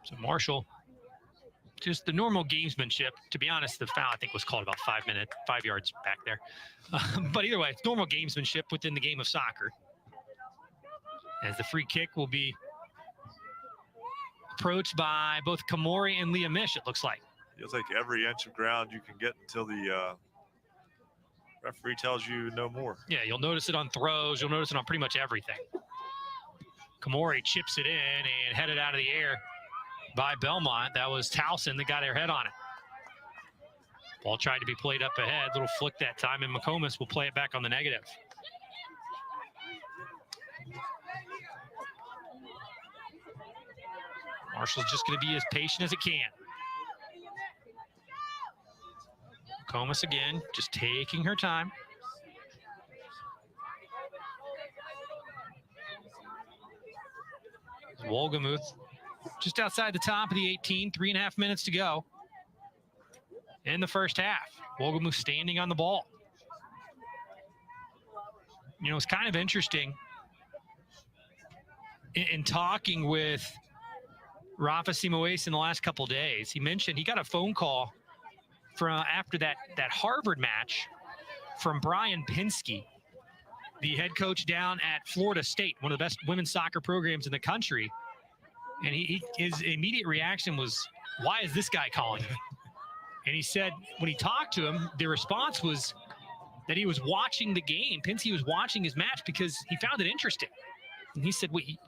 So Marshall, just the normal gamesmanship. To be honest, the foul I think was called about 5 yards back there. But either way, it's normal gamesmanship within the game of soccer. As the free kick will be approached by both Kamori and Leah Mish, it looks like. Feels like every inch of ground you can get until the referee tells you no more. Yeah, you'll notice it on throws. You'll notice it on pretty much everything. Kamori chips it in and headed out of the air by Belmont. That was Towson that got her head on it. Ball tried to be played up ahead. Little flick that time, and McComas will play it back on the negative. Marshall's just going to be as patient as it can. Comas again, just taking her time. Wolgamuth just outside the top of the 18, 3.5 minutes to go in the first half. Wolgamuth standing on the ball. You know, it's kind of interesting in talking with Rafa Simoes in the last couple days. He mentioned he got a phone call from after that Harvard match from Brian Pinsky, the head coach down at Florida State, one of the best women's soccer programs in the country. And his immediate reaction was, why is this guy calling me? And he said when he talked to him, the response was that he was watching the game. Pinsky was watching his match because he found it interesting. And he said, wait,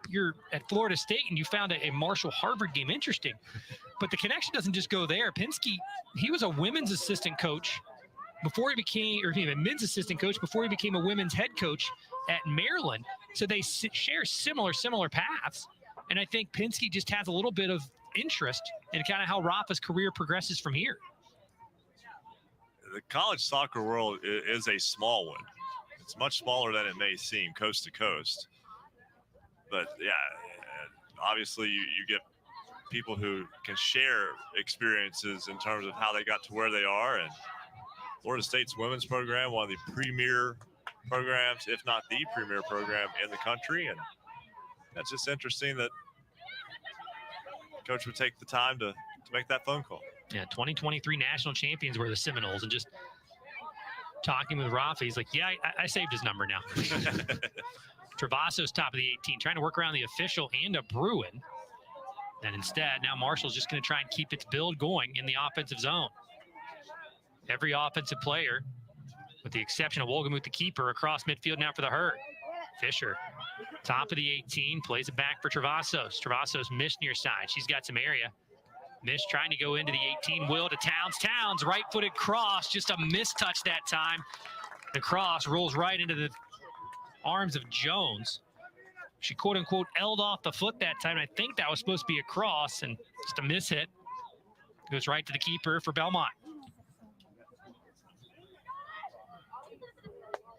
you're at Florida State and you found a Marshall-Harvard game interesting. But the connection doesn't just go there. Pinsky, he was a women's assistant coach before he became, or a men's assistant coach before he became a women's head coach at Maryland. So they share similar paths. And I think Pinsky just has a little bit of interest in kind of how Rafa's career progresses from here. The college soccer world is a small one. It's much smaller than it may seem, coast to coast. But yeah, obviously you get people who can share experiences in terms of how they got to where they are. And Florida State's women's program, one of the premier programs, if not the premier program in the country. And that's just interesting that Coach would take the time to make that phone call. Yeah, 2023 national champions were the Seminoles. And just talking with Rafa, he's like, yeah, I saved his number now. Travasso's top of the 18, trying to work around the official and a Bruin. And instead, now Marshall's just going to try and keep its build going in the offensive zone. Every offensive player, with the exception of Wolgemuth, the keeper, across midfield now for the Herd. Fisher, top of the 18, plays it back for Travassos. Travassos missed near side. She's got some area. Mish trying to go into the 18, Will to Towns. Towns, right-footed cross, just a mistouch that time. The cross rolls right into the arms of Jones. She quote-unquote L'd off the foot that time. I think that was supposed to be a cross, and just a mishit. Goes right to the keeper for Belmont.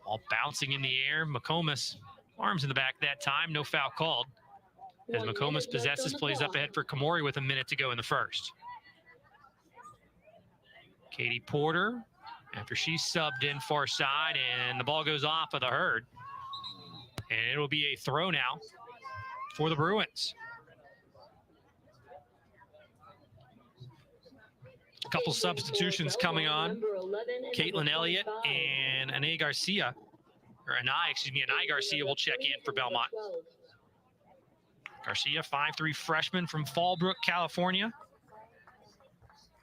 All bouncing in the air. McComas, arms in the back that time. No foul called. As McComas possesses, plays up ahead for Kamori with a minute to go in the first. Katie Porter, after she's subbed in far side, and the ball goes off of the Herd. And it'll be a throw now for the Bruins. A couple substitutions coming on. Caitlin Elliott and Anai Garcia will check in for Belmont. Garcia, 5'3" freshman from Fallbrook, California.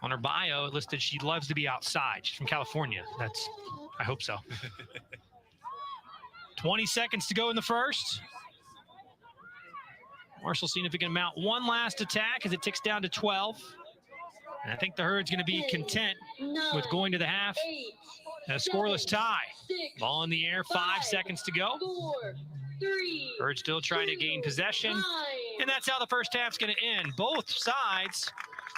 On her bio, it listed she loves to be outside. She's from California. I hope so. 20 seconds to go in the first. Marshall seeing if he can mount one last attack as it ticks down to 12. And I think the Herd's going to be content with going to the half. A scoreless tie. Ball in the air, 5 seconds to go. Herd still trying to gain possession. And that's how the first half's going to end. Both sides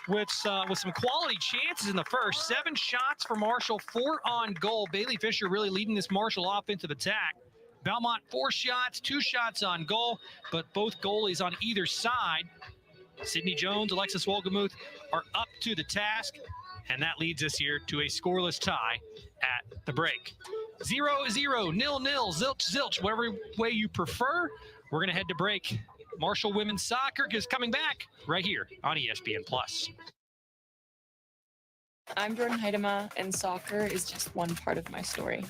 with some quality chances in the first. 7 shots for Marshall, 4 on goal. Bailey Fisher really leading this Marshall offensive attack. Belmont, 4 shots, 2 shots on goal, but both goalies on either side, Sydney Jones, Alexis Wolgemuth, are up to the task, and that leads us here to a scoreless tie at the break. 0-0, 0-0, zilch, whatever way you prefer. We're going to head to break. Marshall Women's Soccer is coming back right here on ESPN+. I'm Jordan Heidema, and soccer is just one part of my story.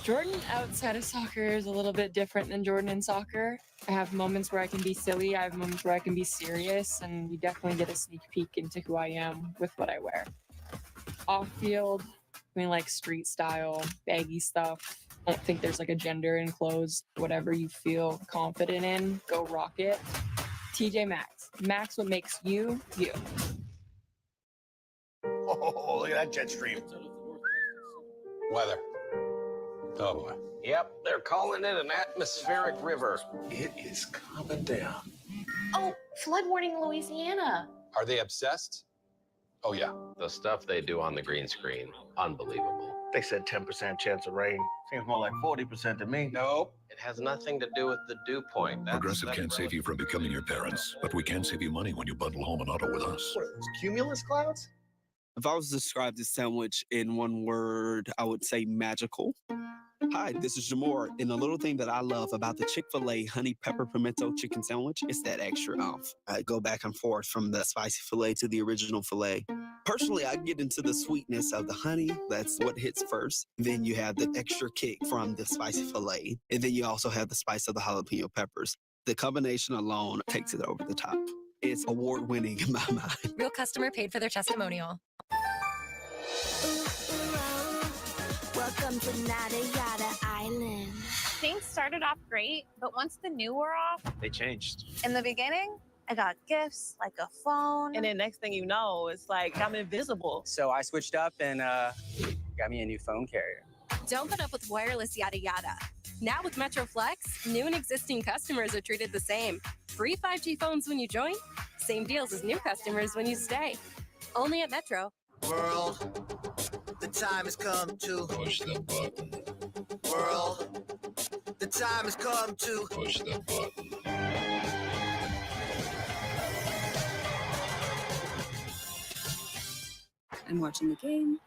Jordan outside of soccer is a little bit different than Jordan in soccer. I have moments where I can be silly, I have moments where I can be serious, and you definitely get a sneak peek into who I am with what I wear. Off field, I mean, like street style, baggy stuff. I don't think there's like a gender in clothes. Whatever you feel confident in, go rock it. TJ Maxx. Maxx what makes you, you. Oh, look at that jet stream. Weather. Oh, boy. Yep, they're calling it an atmospheric river. It is coming down. Oh, flood warning in Louisiana. Are they obsessed? Oh, yeah. The stuff they do on the green screen, unbelievable. They said 10% chance of rain. Seems more like 40% to me. Nope. It has nothing to do with the dew point. Progressive can't save you from becoming your parents, but we can save you money when you bundle home and auto with us. What are those, cumulus clouds? If I was to describe this sandwich in one word, I would say magical. Hi, this is Jamor, and the little thing that I love about the Chick-fil-A honey pepper pimento chicken sandwich is that extra oomph. I go back and forth from the spicy filet to the original filet. Personally, I get into the sweetness of the honey. That's what hits first. Then you have the extra kick from the spicy filet, and then you also have the spice of the jalapeno peppers. The combination alone takes it over the top. It's award-winning in my mind. Real customer paid for their testimonial. Welcome to Nada Yada Island. Things started off great, but once the new wore off, They changed. in the beginning, I got gifts like a phone. And then next thing you know, it's like I'm invisible. So I switched up and got me a new phone carrier. Don't put up with wireless yada yada. Now with Metro Flex, new and existing customers are treated the same. Free 5G phones when you join, same deals as new customers when you stay. Only at Metro. World, the time has come to Push the button. World, the time has come to Push the button. I'm watching the game.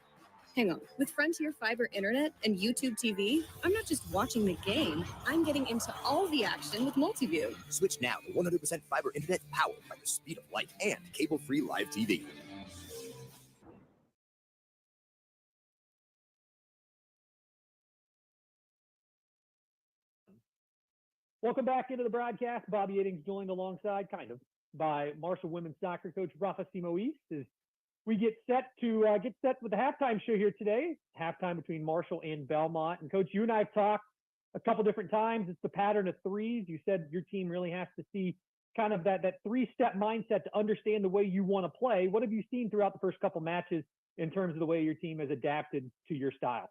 Hang on. With Frontier Fiber Internet and YouTube TV, I'm not just watching the game, I'm getting into all the action with Multiview. Switch now to 100% fiber internet powered by the speed of light and cable-free live TV. Welcome back into the broadcast. Bobby Eddings joined alongside, by Marshall women's soccer coach Rafa Simoes as we get set with the halftime show here today. Halftime between Marshall and Belmont. And Coach, you and I have talked a couple different times. It's the pattern of threes. You said your team really has to see kind of that three-step mindset to understand the way you want to play. What have you seen throughout the first couple matches in terms of the way your team has adapted to your style?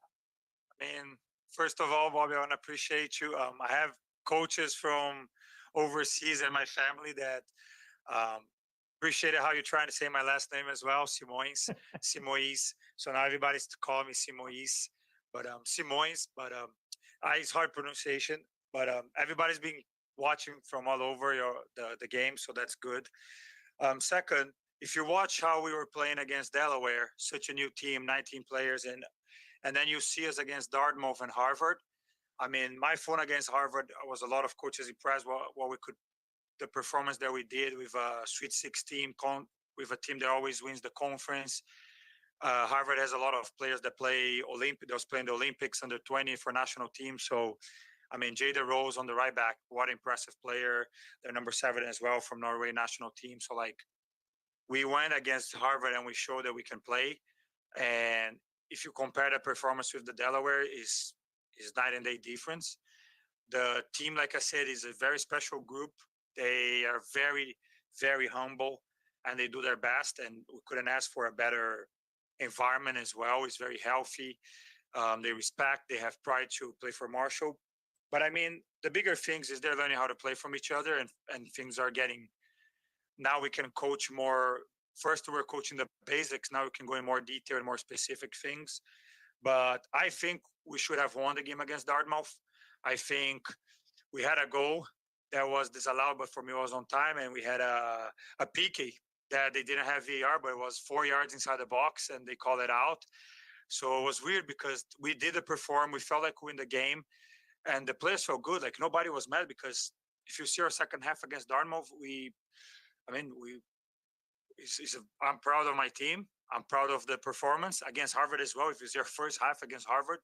I mean, first of all, Bobby, I want to appreciate you. I have coaches from overseas in my family that appreciated how you're trying to say my last name as well, Simoes. So now everybody's calling me Simoes, but Simoes. But it's hard pronunciation. But everybody's been watching from all over the game, so that's good. Second, if you watch how we were playing against Delaware, such a new team, 19 players, and then you see us against Dartmouth and Harvard. I mean, my phone against Harvard was a lot of coaches impressed the performance that we did with a Sweet 16 with a team that always wins the conference. Harvard has a lot of players that play those playing the Olympics under 20 for national team. So, I mean, Jada Rose on the right back, what an impressive player. They're number 7 as well from Norway national team. So, like, we went against Harvard and we showed that we can play. And if you compare the performance with the Delaware, is night and day difference. The team, like I said, is a very special group. They are very, very humble and they do their best. And we couldn't ask for a better environment as well. It's very healthy. They respect, they have pride to play for Marshall. But I mean, the bigger things is they're learning how to play from each other and things are getting, now we can coach more. First, we were coaching the basics. Now we can go in more detail and more specific things. But I think we should have won the game against Dartmouth. I think we had a goal that was disallowed, but for me, it was on time. And we had a PK that they didn't have VAR, but it was 4 yards inside the box, and they called it out. So it was weird because we did perform. We felt like we win the game, and the players felt good. Like, nobody was mad because if you see our second half against Dartmouth, I'm proud of my team. I'm proud of the performance against Harvard as well. If it's their first half against Harvard,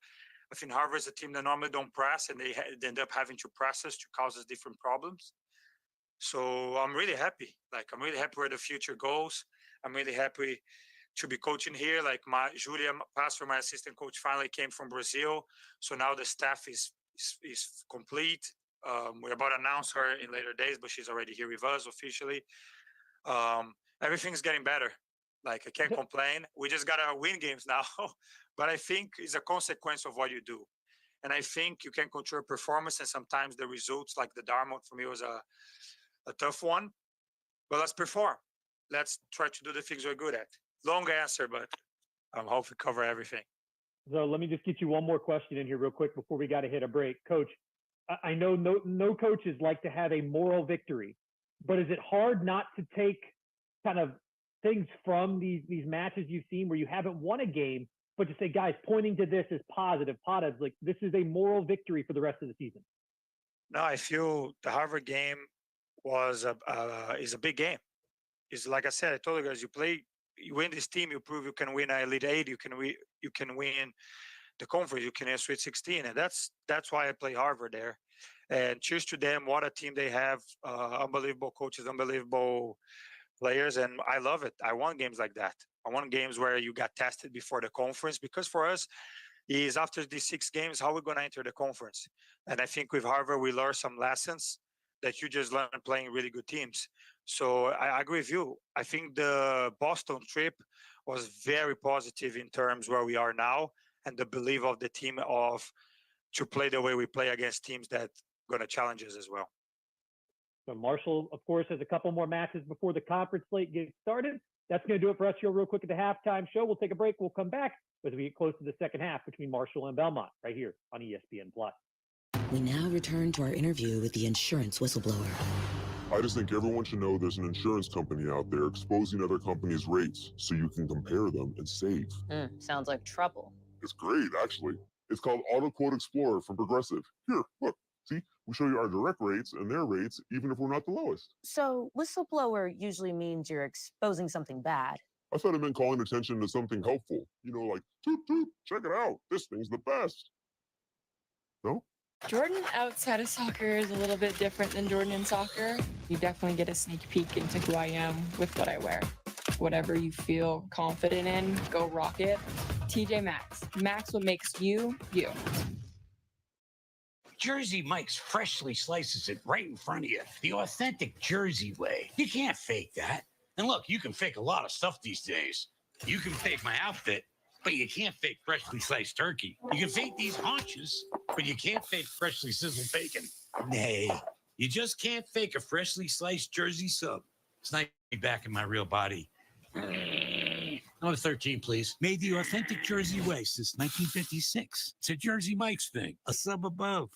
I think Harvard is a team that normally don't press, and they end up having to press us to cause us different problems. So I'm really happy. Like, I'm really happy where the future goes. I'm really happy to be coaching here. Like, Julia Pastor, my assistant coach, finally came from Brazil. So now the staff is complete. We're about to announce her in later days, but she's already here with us officially. Everything's getting better. Like, I can't complain. We just got to win games now. But I think it's a consequence of what you do. And I think you can control performance, and sometimes the results, like the Dartmouth for me was a tough one. But let's perform. Let's try to do the things we're good at. Long answer, but I hope we cover everything. So let me just get you one more question in here real quick before we got to hit a break. Coach, I know no coaches like to have a moral victory, but is it hard not to take kind of things from these matches you've seen where you haven't won a game, but to say, guys, pointing to this as positive, like this is a moral victory for the rest of the season? No, I feel the Harvard game is a big game. It's like I said, I told you guys, you win this team, you prove you can win an Elite 8, you can win the conference, you can win Sweet 16, and that's why I play Harvard there. And cheers to them, what a team they have, unbelievable coaches, unbelievable players, and I love it. I want games like that. I want games where you got tested before the conference, because for us, is after these 6 games, how we're going to enter the conference. And I think with Harvard, we learned some lessons that you just learn playing really good teams. So I agree with you. I think the Boston trip was very positive in terms where we are now and the belief of the team to play the way we play against teams that going to challenge us as well. So Marshall, of course, has a couple more matches before the conference slate gets started. That's going to do it for us here real quick at the halftime show. We'll take a break. We'll come back as we get close to the second half between Marshall and Belmont right here on ESPN+. We now return to our interview with the insurance whistleblower. I just think everyone should know there's an insurance company out there exposing other companies' rates so you can compare them and save. Sounds like trouble. It's great, actually. It's called Auto Quote Explorer from Progressive. Here, look. See, we show you our direct rates and their rates, even if we're not the lowest. So whistleblower usually means you're exposing something bad. I thought it meant calling attention to something helpful. You know, like, toot toot, check it out. This thing's the best. No? Jordan outside of soccer is a little bit different than Jordan in soccer. You definitely get a sneak peek into who I am with what I wear. Whatever you feel confident in, go rock it. TJ Maxx. Maxx what makes you, you. Jersey Mike's freshly slices it right in front of you. The authentic Jersey way. You can't fake that. And look, you can fake a lot of stuff these days. You can fake my outfit, but you can't fake freshly sliced turkey. You can fake these haunches, but you can't fake freshly sizzled bacon. Nay, you just can't fake a freshly sliced Jersey sub. It's nice to be back in my real body. Number 13, please. Made the authentic Jersey way since 1956. It's a Jersey Mike's thing. A sub above.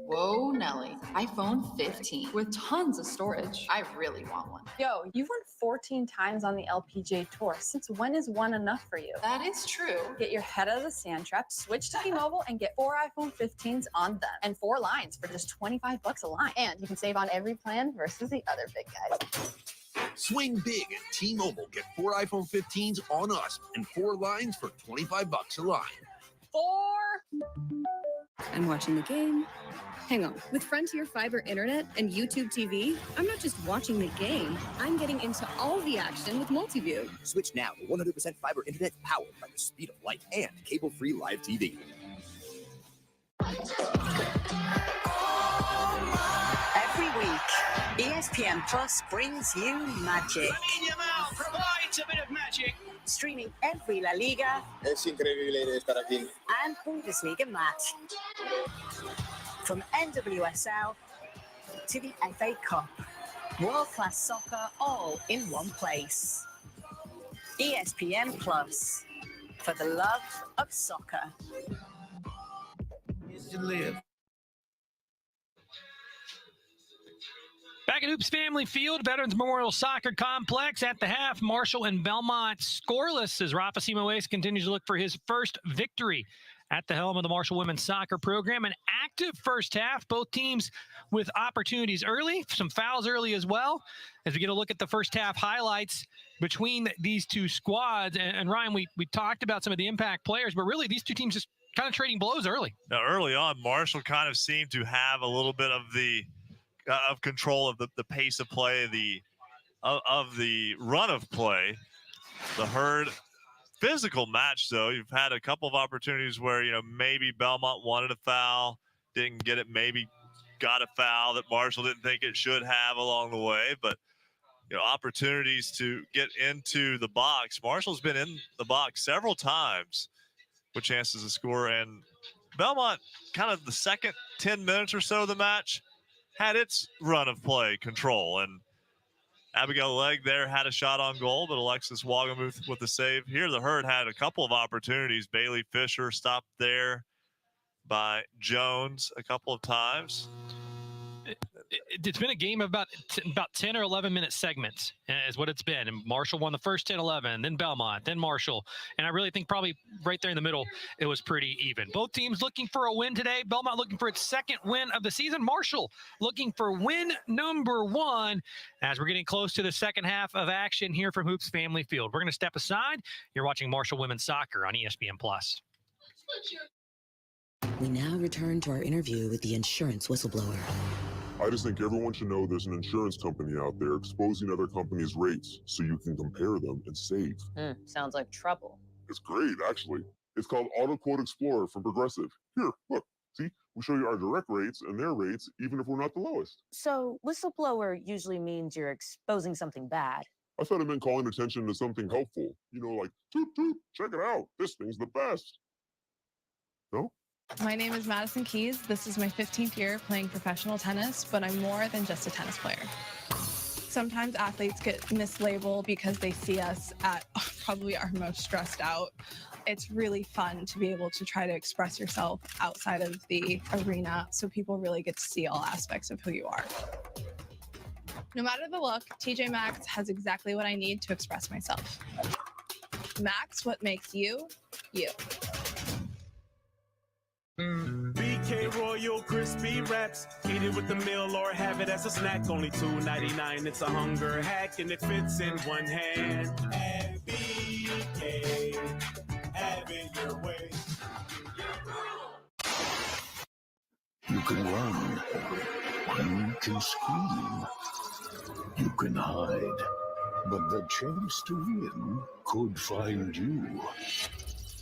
Whoa, Nelly. iPhone 15 with tons of storage. I really want one. Yo, you've won 14 times on the LPGA Tour. Since when is one enough for you? That is true. Get your head out of the sand trap, switch to T-Mobile, and get 4 iPhone 15s on them. And 4 lines for just $25 a line. And you can save on every plan versus the other big guys. Swing big at T-Mobile. Get 4 iPhone 15s on us and 4 lines for $25 a line. 4. I'm watching the game. Hang on. With Frontier Fiber Internet and YouTube TV, I'm not just watching the game. I'm getting into all the action with Multiview. Switch now to 100% fiber internet powered by the speed of light and cable-free live TV. Every week, ESPN Plus brings you magic. In your mouth provides a bit of magic. Streaming every La Liga. Es increíble estar aquí. And Bundesliga match. From NWSL to the FA Cup. World-class soccer all in one place. ESPN Plus. For the love of soccer. You live. Back at Hoops Family Field, Veterans Memorial Soccer Complex at the half, Marshall and Belmont scoreless as Rafa Simoes continues to look for his first victory at the helm of the Marshall women's soccer program. An active first half, both teams with opportunities early, some fouls early as well. As we get a look at the first half highlights between these two squads, and Ryan, we talked about some of the impact players, but really these two teams just kind of trading blows early. Now, early on, Marshall kind of seemed to have a little bit of the of control of the pace of play, of the run of play. The Herd physical match, though. You've had a couple of opportunities where, you know, maybe Belmont wanted a foul, didn't get it, maybe got a foul that Marshall didn't think it should have along the way. But, you know, opportunities to get into the box. Marshall's been in the box several times with chances to score. And Belmont, kind of the second 10 minutes or so of the match, had its run of play control. And Abigail Legg there had a shot on goal, but Alexis Wagamuth with the save. Here, the Herd had a couple of opportunities. Bailey Fisher stopped there by Jones a couple of times. It's been a game of about 10 or 11-minute segments is what it's been. And Marshall won the first 10, 11, then Belmont, then Marshall. And I really think probably right there in the middle, it was pretty even. Both teams looking for a win today. Belmont looking for its second win of the season. Marshall looking for win number 1 as we're getting close to the second half of action here from Hoops Family Field. We're going to step aside. You're watching Marshall Women's Soccer on ESPN+. We now return to our interview with the insurance whistleblower. I just think everyone should know there's an insurance company out there exposing other companies' rates so you can compare them and save. Sounds like trouble. It's great, actually. It's called Auto Quote Explorer from Progressive. Here, look. See, we show you our direct rates and their rates, even if we're not the lowest. So whistleblower usually means you're exposing something bad. I thought it meant calling attention to something helpful. You know, like, toot toot, check it out. This thing's the best. No? My name is Madison Keys. This is my 15th year playing professional tennis, but I'm more than just a tennis player. Sometimes athletes get mislabeled because they see us at probably our most stressed out. It's really fun to be able to try to express yourself outside of the arena so people really get to see all aspects of who you are. No matter the look, TJ Maxx has exactly what I need to express myself. Max, what makes you, you. BK Royal Crispy Wraps. Eat it with the meal or have it as a snack. Only $2.99. It's a hunger hack and it fits in one hand. And BK, have it your way. You can run. You can scream. You can hide. But the chance to win could find you.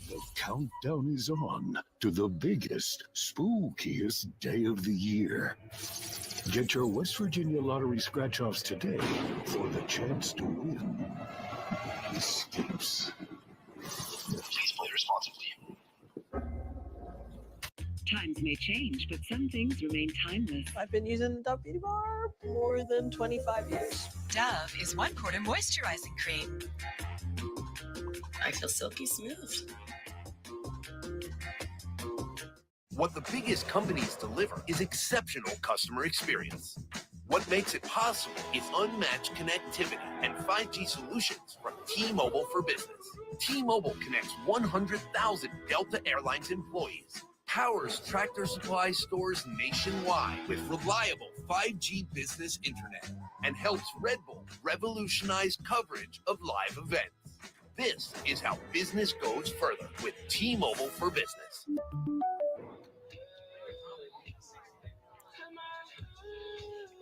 The countdown is on to the biggest, spookiest day of the year. Get your West Virginia Lottery scratch-offs today for the chance to win. Escapes. Please play responsibly. Times may change, but some things remain timeless. I've been using Dove Beauty Bar more than 25 years. Dove is 1 quarter moisturizing cream. I feel silky smooth. What the biggest companies deliver is exceptional customer experience. What makes it possible is unmatched connectivity and 5G solutions from T-Mobile for Business. T-Mobile connects 100,000 Delta Airlines employees, powers Tractor Supply stores nationwide with reliable 5G business internet, and helps Red Bull revolutionize coverage of live events. This is how business goes further with T-Mobile for Business.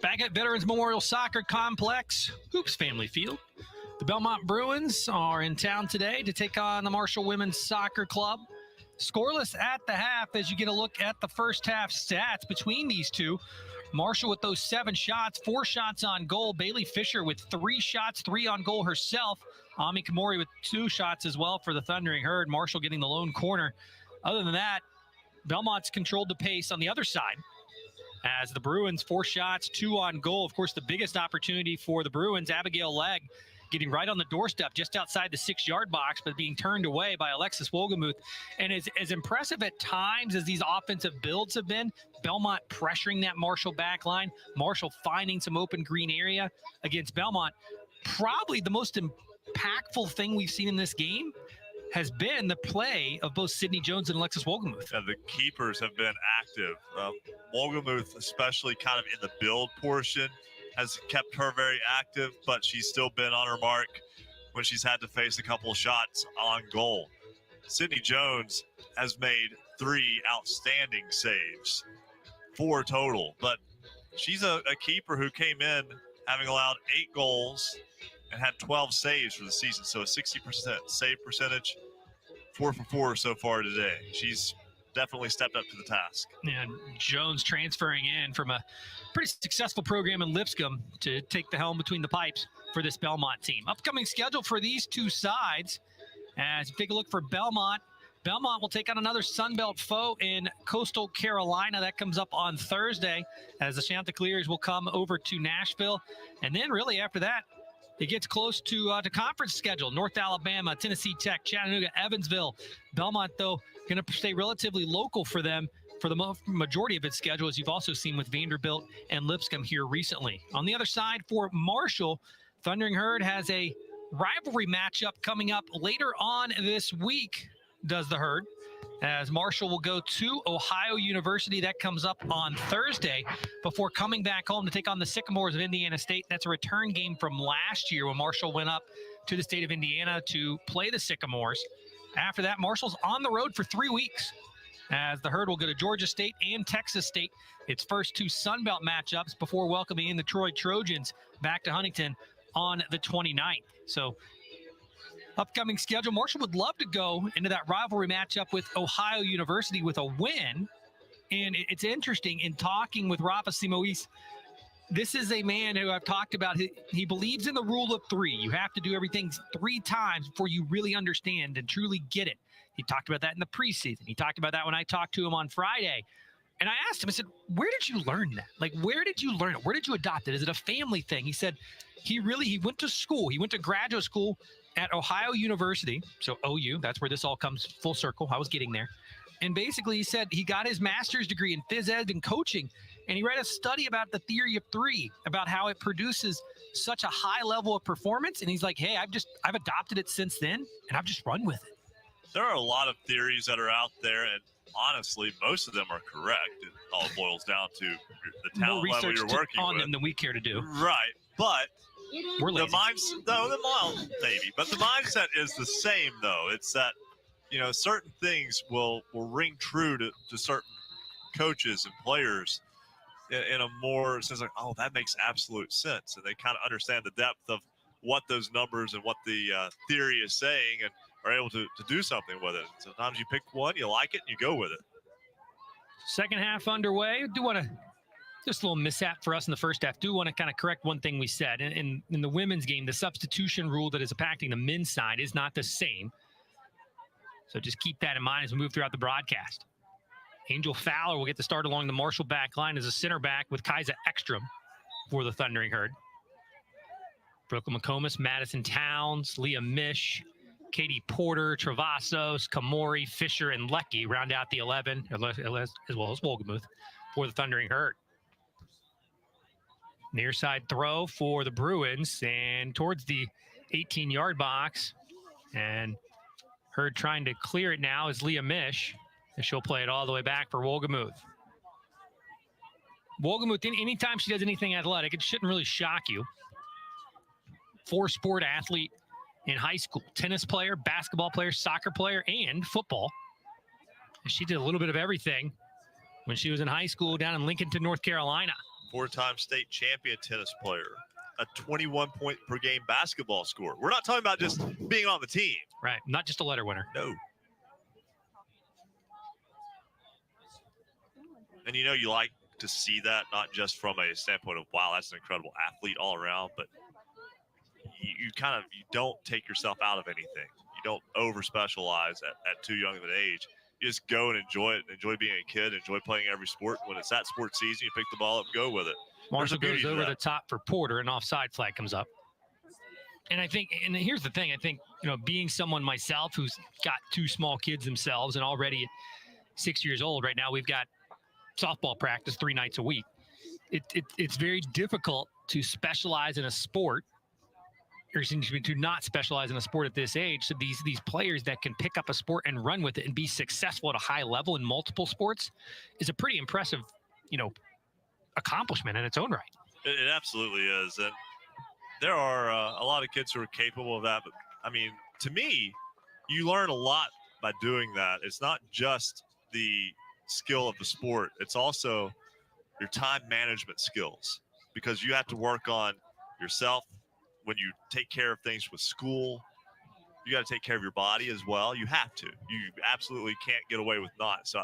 Back at Veterans Memorial Soccer Complex, Hoops Family Field. The Belmont Bruins are in town today to take on the Marshall Women's Soccer Club. Scoreless at the half as you get a look at the first half stats between these two. Marshall with those 7 shots, 4 shots on goal. Bailey Fisher with 3 shots, 3 on goal herself. Ami Kamori with 2 shots as well for the Thundering Herd. Marshall getting the lone corner. Other than that, Belmont's controlled the pace on the other side. As the Bruins, 4 shots, 2 on goal. Of course, the biggest opportunity for the Bruins, Abigail Legg, getting right on the doorstep just outside the 6-yard box, but being turned away by Alexis Wolgemuth. And as impressive at times as these offensive builds have been, Belmont pressuring that Marshall back line, Marshall finding some open green area against Belmont. Probably the most impactful thing we've seen in this game has been the play of both Sydney Jones and Alexis Wolgemuth. And the keepers have been active. Wolgemuth, especially kind of in the build portion, has kept her very active, but she's still been on her mark when she's had to face a couple of shots on goal. Sydney Jones has made 3 outstanding saves, 4 total, but she's a keeper who came in having allowed 8 goals and had 12 saves for the season, so a 60% save percentage, 4 for 4 so far today. She's definitely stepped up to the task. And Jones transferring in from a pretty successful program in Lipscomb to take the helm between the pipes for this Belmont team. Upcoming schedule for these two sides, as you take a look for Belmont. Belmont will take on another Sunbelt foe in Coastal Carolina. That comes up on Thursday as the Chanticleers will come over to Nashville. And then really after that, it gets close to conference schedule. North Alabama, Tennessee Tech, Chattanooga, Evansville. Belmont, though, going to stay relatively local for them for the majority of its schedule, as you've also seen with Vanderbilt and Lipscomb here recently. On the other side for Marshall, Thundering Herd has a rivalry matchup coming up later on this week, does the Herd, as Marshall will go to Ohio University. That comes up on Thursday before coming back home to take on the Sycamores of Indiana State. That's a return game from last year when Marshall went up to the state of Indiana to play the Sycamores. After that, Marshall's on the road for 3 weeks as the Herd will go to Georgia State and Texas State, its first 2 Sunbelt matchups before welcoming in the Troy Trojans back to Huntington on the 29th. So upcoming schedule, Marshall would love to go into that rivalry matchup with Ohio University with a win. And it's interesting in talking with Rafa Simoes, this is a man who I've talked about. He believes in the rule of 3. You have to do everything 3 times before you really understand and truly get it. He talked about that in the preseason. He talked about that when I talked to him on Friday. And I asked him, I said, where did you learn that? Like, where did you learn it? Where did you adopt it? Is it a family thing? He said he went to school. He went to graduate school at Ohio University. So OU, that's where this all comes full circle. I was getting there. And basically he said he got his master's degree in phys ed and coaching. And he read a study about the theory of three, about how it produces such a high level of performance. And he's like, hey, I've adopted it since then, and I've just run with it. There are a lot of theories that are out there, and honestly, most of them are correct. It all boils down to the talent level you're working on with. them than we care to do. Right, but we're lazy. Maybe, but the mindset is the same, though. It's that, certain things will ring true to certain coaches and players in a more sense like, oh, that makes absolute sense. And they kind of understand the depth of what those numbers and what the theory is saying and are able to do something with it. Sometimes you pick one, you like it, and you go with it. Second half underway. Do want to, just a little mishap for us in the first half. Do want to kind of correct one thing we said. In the women's game, the substitution rule that is impacting the men's side is not the same. So just keep that in mind as we move throughout the broadcast. Angel Fowler will get the start along the Marshall back line as a center back with Kaisa Ekstrom for the Thundering Herd. Brooklyn McComas, Madison Towns, Leah Mish, Katie Porter, Travasos, Kamori, Fisher, and Lecky round out the 11, as well as Wolgemuth for the Thundering Herd. Near side throw for the Bruins and towards the 18-yard box. And Herd trying to clear it now is Leah Mish. And she'll play it all the way back for Wolgemuth. Wolgemuth, anytime she does anything athletic, it shouldn't really shock you. Four-sport athlete in high school. Tennis player, basketball player, soccer player, and football. And she did a little bit of everything when she was in high school down in Lincolnton, North Carolina. Four-time state champion tennis player. A 21-point-per-game basketball scorer. We're not talking about just being on the team. Right, not just a letter winner. No. And you like to see that, not just from a standpoint of, wow, that's an incredible athlete all around, but you don't take yourself out of anything. You don't over-specialize at too young of an age. You just go and enjoy it, enjoy being a kid, enjoy playing every sport. When it's that sports season, you pick the ball up and go with it. Marshall goes over the top for Porter, and offside flag comes up. And here's the thing, I think, being someone myself who's got two small kids themselves and already at 6 years old right now, we've got softball practice 3 nights a week. It's very difficult to specialize in a sport, or to not specialize in a sport at this age. So these players that can pick up a sport and run with it and be successful at a high level in multiple sports is a pretty impressive, accomplishment in its own right. It absolutely is. And there are a lot of kids who are capable of that. But, to me, you learn a lot by doing that. It's not just the skill of the sport. It's also your time management skills, because you have to work on yourself when you take care of things with school. You got to take care of your body as well. You have to. You absolutely can't get away with not. So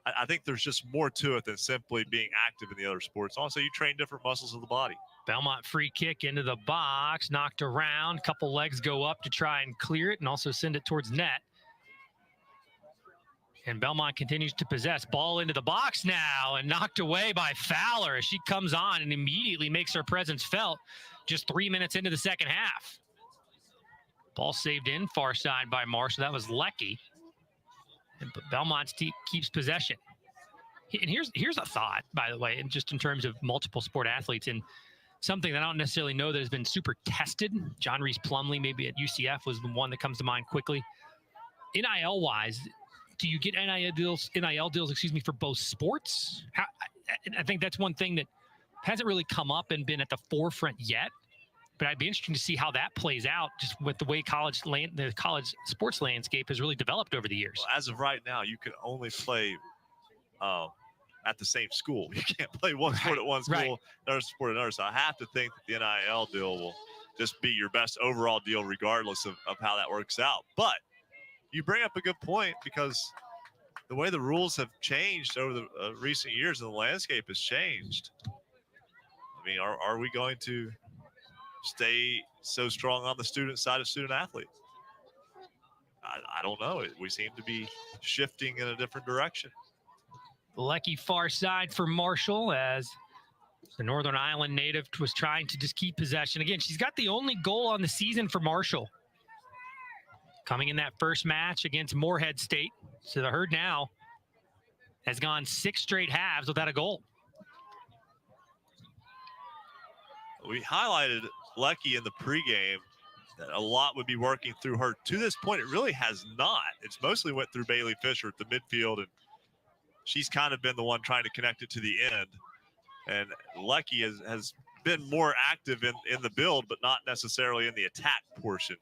I think there's just more to it than simply being active in the other sports. Also, you train different muscles of the body. Belmont free kick into the box, knocked around. Couple legs go up to try and clear it and also send it towards net. And Belmont continues to possess. Ball into the box now and knocked away by Fowler as she comes on and immediately makes her presence felt just 3 minutes into the second half. Ball saved in far side by Marshall. That was Lecky. But Belmont keeps possession. And here's a thought, by the way, and just in terms of multiple sport athletes, and something that I don't necessarily know that has been super tested. John Reese Plumley, maybe at UCF, was the one that comes to mind quickly. NIL-wise, do you get NIL deals, for both sports? I think that's one thing that hasn't really come up and been at the forefront yet. But I'd be interested to see how that plays out, just with the way the college sports landscape has really developed over the years. Well, as of right now, you can only play at the same school. You can't play one sport at one school, another sport at another. So I have to think that the NIL deal will just be your best overall deal, regardless of how that works out. But you bring up a good point, because the way the rules have changed over the recent years and the landscape has changed. Are we going to stay so strong on the student side of student athlete? I don't know. We seem to be shifting in a different direction. Lecky far side for Marshall, as the Northern Ireland native was trying to just keep possession. Again, she's got the only goal on the season for Marshall. coming in that first match against Morehead State. So the Herd now has gone 6 straight halves without a goal. We highlighted Lecky in the pregame that a lot would be working through her. To this point, it really has not. It's mostly went through Bailey Fisher at the midfield, and she's kind of been the one trying to connect it to the end. And Lecky has been more active in the build, but not necessarily in the attack portion.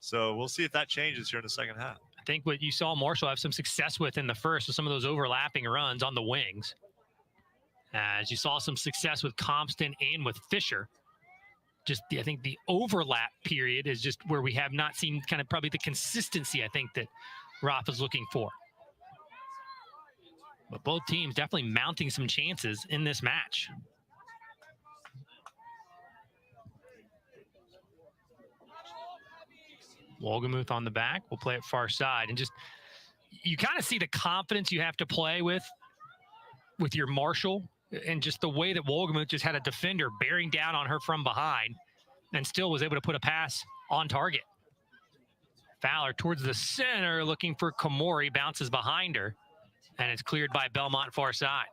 So we'll see if that changes here in the second half. I think what you saw Marshall have some success with in the first was some of those overlapping runs on the wings. As you saw some success with Compton and with Fisher. I think the overlap period is just where we have not seen kind of probably the consistency I think that Rafa's looking for. But both teams definitely mounting some chances in this match. Wolgemuth on the back. We'll play it far side. And just, you kind of see the confidence you have to play with your Marshall, and just the way that Wolgemuth just had a defender bearing down on her from behind and still was able to put a pass on target. Fowler towards the center looking for Komori, bounces behind her, and it's cleared by Belmont far side.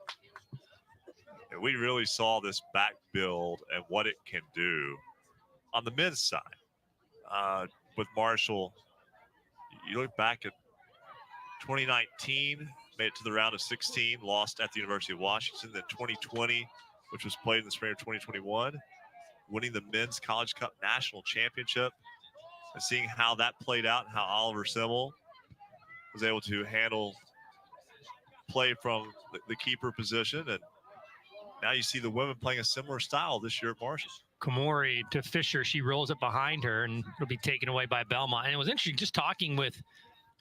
And we really saw this back build and what it can do on the men's side. With Marshall, you look back at 2019, made it to the round of 16, lost at the University of Washington. Then 2020, which was played in the spring of 2021, winning the Men's College Cup National Championship. And seeing how that played out and how Oliver Simmel was able to handle play from the keeper position. And now you see the women playing a similar style this year at Marshall. Komori to Fisher, she rolls it behind her, and it'll be taken away by Belmont. And it was interesting just talking with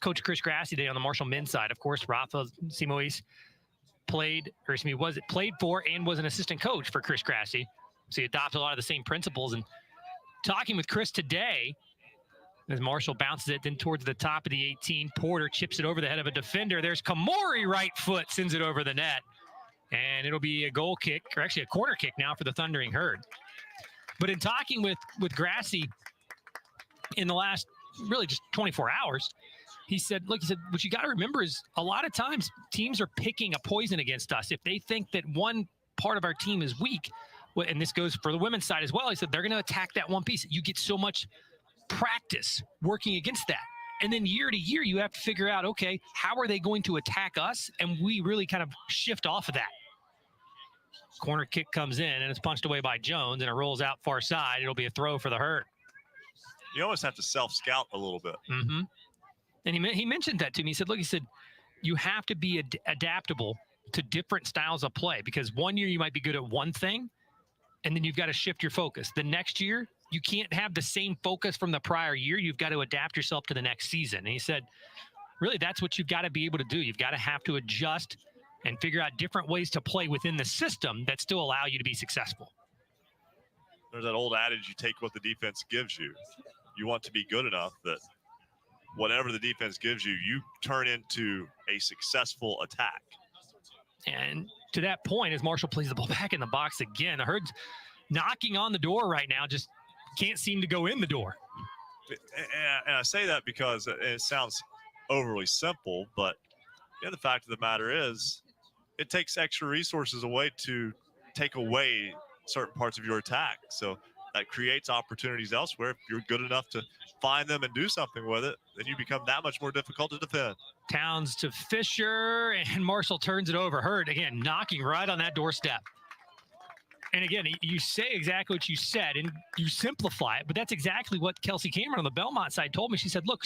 Coach Chris Grassi today on the Marshall men's side. Of course, Rafa Simoes played for and was an assistant coach for Chris Grassi. So he adopted a lot of the same principles. And talking with Chris today, as Marshall bounces it then towards the top of the 18, Porter chips it over the head of a defender. There's Komori, right foot, sends it over the net. And it'll be a goal kick, or actually a corner kick now for the Thundering Herd. But in talking with Grassi in the last really just 24 hours, he said, look, what you got to remember is a lot of times teams are picking a poison against us. If they think that one part of our team is weak, and this goes for the women's side as well, he said they're going to attack that one piece. You get so much practice working against that. And then year to year, you have to figure out, okay, how are they going to attack us? And we really kind of shift off of that. Corner kick comes in, and it's punched away by Jones, and it rolls out far side. It'll be a throw for the Herd. You almost have to self-scout a little bit. Mm-hmm. And he mentioned that to me. He said, look, you have to be adaptable to different styles of play, because one year you might be good at one thing, and then you've got to shift your focus. The next year, you can't have the same focus from the prior year. You've got to adapt yourself to the next season. And he said, really, that's what you've got to be able to do. You've got to have to adjust and figure out different ways to play within the system that still allow you to be successful. There's that old adage, you take what the defense gives you. You want to be good enough that whatever the defense gives you, you turn into a successful attack. And to that point, as Marshall plays the ball back in the box again, the Herd's knocking on the door right now, just can't seem to go in the door. And I say that because it sounds overly simple, but the fact of the matter is it takes extra resources away to take away certain parts of your attack. So that creates opportunities elsewhere. If you're good enough to find them and do something with it, then you become that much more difficult to defend. Towns to Fisher, and Marshall turns it over. Herd, again, knocking right on that doorstep. And again, you say exactly what you said, and you simplify it, but that's exactly what Kelsey Cameron on the Belmont side told me. She said, look,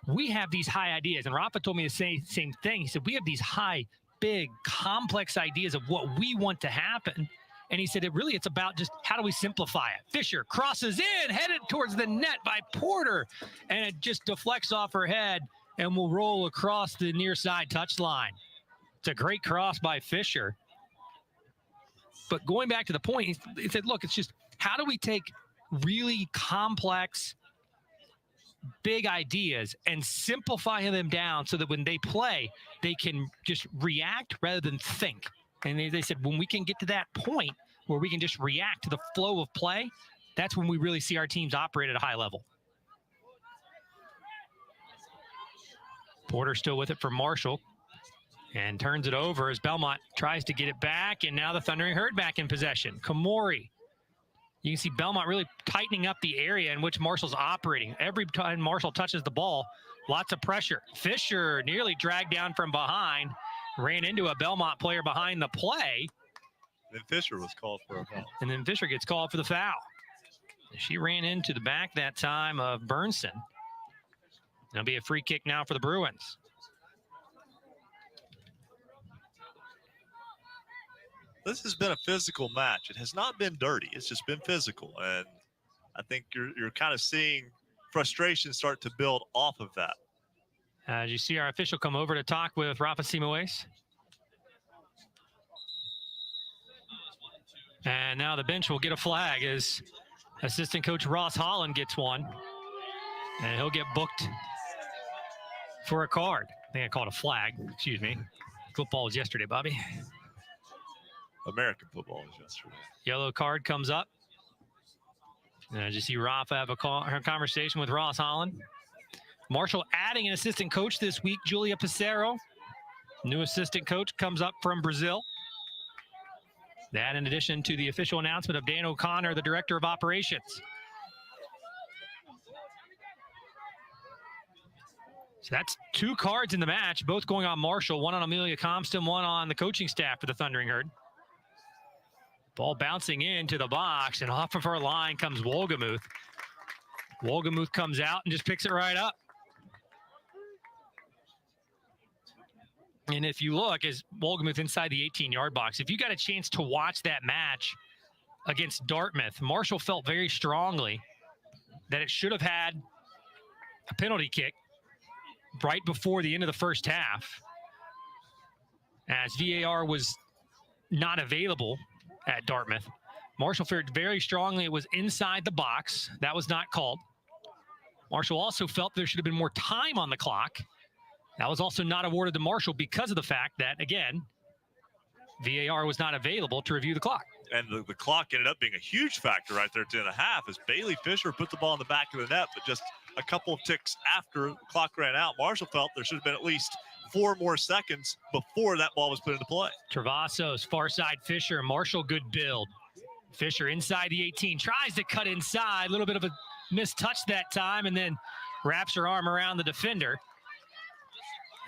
we have these high ideas. And Rafa told me the same thing. He said, we have these high, big, complex ideas of what we want to happen. And he said, it's about just how do we simplify it? Fisher crosses in, headed towards the net by Porter, and it just deflects off her head and will roll across the near side touchline. It's a great cross by Fisher. But going back to the point, he said, look, it's just how do we take really complex, big ideas and simplify them down so that when they play, they can just react rather than think. And they said, when we can get to that point where we can just react to the flow of play, that's when we really see our teams operate at a high level. Porter still with it for Marshall and turns it over as Belmont tries to get it back, and now the Thundering Herd back in possession. Kamori. You can see Belmont really tightening up the area in which Marshall's operating. Every time Marshall touches the ball, lots of pressure. Fisher nearly dragged down from behind, ran into a Belmont player behind the play. Then Fisher was called for a foul. And then Fisher gets called for the foul. She ran into the back that time of Burnson. It'll be a free kick now for the Bruins. This has been a physical match. It has not been dirty. It's just been physical. And I think you're kind of seeing frustration start to build off of that. As you see our official come over to talk with Rafa Simoes. And now the bench will get a flag as assistant coach Ross Holland gets one. And he'll get booked for a card. I think I called a flag. Excuse me. Football was yesterday, Bobby. American football was yesterday. Yellow card comes up. And as you see Rafa have a conversation with Ross Holland. Marshall adding an assistant coach this week, Julia Pissarro. New assistant coach comes up from Brazil. That in addition to the official announcement of Dan O'Connor, the director of operations. So that's 2 cards in the match, both going on Marshall, one on Amelia Compton, one on the coaching staff for the Thundering Herd. Ball bouncing into the box, and off of her line comes Wolgamuth. Wolgamuth comes out and just picks it right up. And if you look, as Wolgamuth inside the 18-yard box, if you got a chance to watch that match against Dartmouth, Marshall felt very strongly that it should have had a penalty kick right before the end of the first half, as VAR was not available at Dartmouth. Marshall felt very strongly it was inside the box. That was not called. Marshall also felt there should have been more time on the clock. That was also not awarded to Marshall because of the fact that, again, VAR was not available to review the clock. And the clock ended up being a huge factor right there at the end of the half as Bailey Fisher put the ball in the back of the net, but just a couple of ticks after the clock ran out, Marshall felt there should have been at least 4 more seconds before that ball was put into play. Travassos, far side Fisher, Marshall, good build. Fisher inside the 18, tries to cut inside, a little bit of a missed touch that time, and then wraps her arm around the defender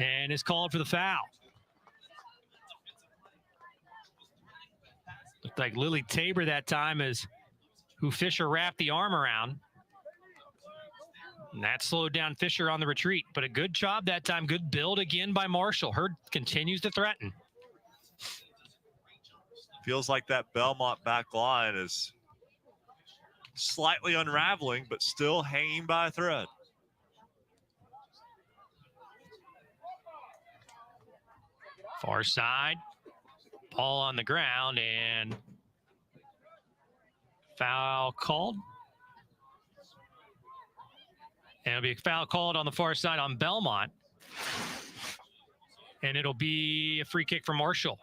and is called for the foul. Looked like Lily Tabor that time is who Fisher wrapped the arm around. And that slowed down Fisher on the retreat, but a good job that time. Good build again by Marshall. Hurd continues to threaten. Feels like that Belmont back line is slightly unraveling, but still hanging by a thread. Far side, ball on the ground, and foul called. And it'll be a foul called on the far side on Belmont. And it'll be a free kick for Marshall.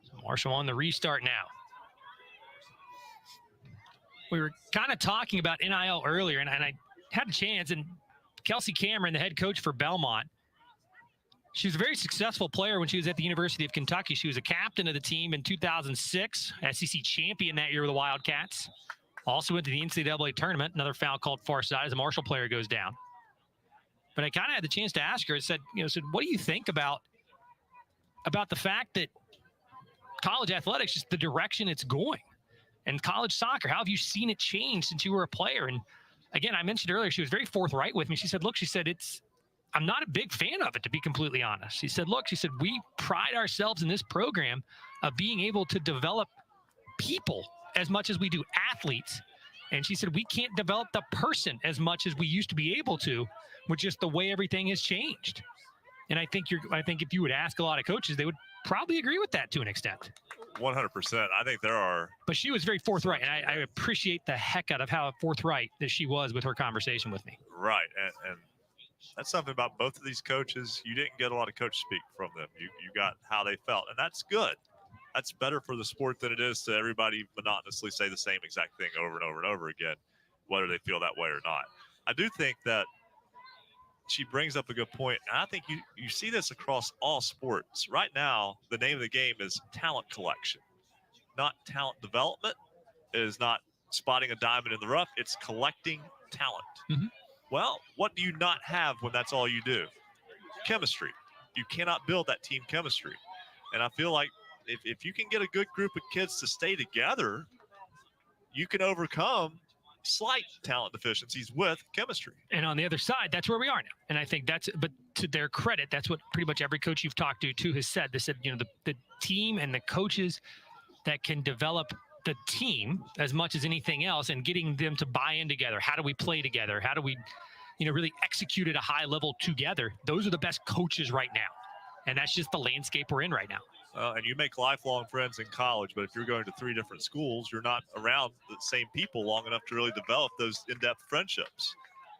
So Marshall on the restart now. We were kind of talking about NIL earlier, and I had a chance, and Kelsey Cameron, the head coach for Belmont, she was a very successful player when she was at the University of Kentucky. She was a captain of the team in 2006, SEC champion that year with the Wildcats. Also went to the NCAA tournament. Another foul called far side as a Marshall player goes down. But I kind of had the chance to ask her. I said, what do you think about the fact that college athletics, just the direction it's going? And college soccer, how have you seen it change since you were a player? And again, I mentioned earlier, she was very forthright with me. She said, I'm not a big fan of it, to be completely honest. She said, we pride ourselves in this program of being able to develop people as much as we do athletes. And she said, we can't develop the person as much as we used to be able to with just the way everything has changed. And I think if you would ask a lot of coaches, they would probably agree with that to an extent. 100%. I think there are. But she was very forthright, and I appreciate the heck out of how forthright that she was with her conversation with me. Right, and that's something about both of these coaches. You didn't get a lot of coach speak from them. You got how they felt, and that's good. that's better for the sport than it is to everybody monotonously say the same exact thing over and over and over again, whether they feel that way or not. I do think that she brings up a good point, and I think you see this across all sports. Right now, the name of the game is talent collection, not talent development. It is not spotting a diamond in the rough. It's collecting talent. Mm-hmm. Well, what do you not have when that's all you do? Chemistry. You cannot build that team chemistry. And I feel like if you can get a good group of kids to stay together, you can overcome slight talent deficiencies with chemistry. And on the other side, that's where we are now. And I think but to their credit, that's what pretty much every coach you've talked to has said. They said, the team and the coaches that can develop the team as much as anything else and getting them to buy in together. How do we play together? How do we, really execute at a high level together? Those are the best coaches right now. And that's just the landscape we're in right now. And you make lifelong friends in college, but if you're going to 3 different schools, you're not around the same people long enough to really develop those in-depth friendships.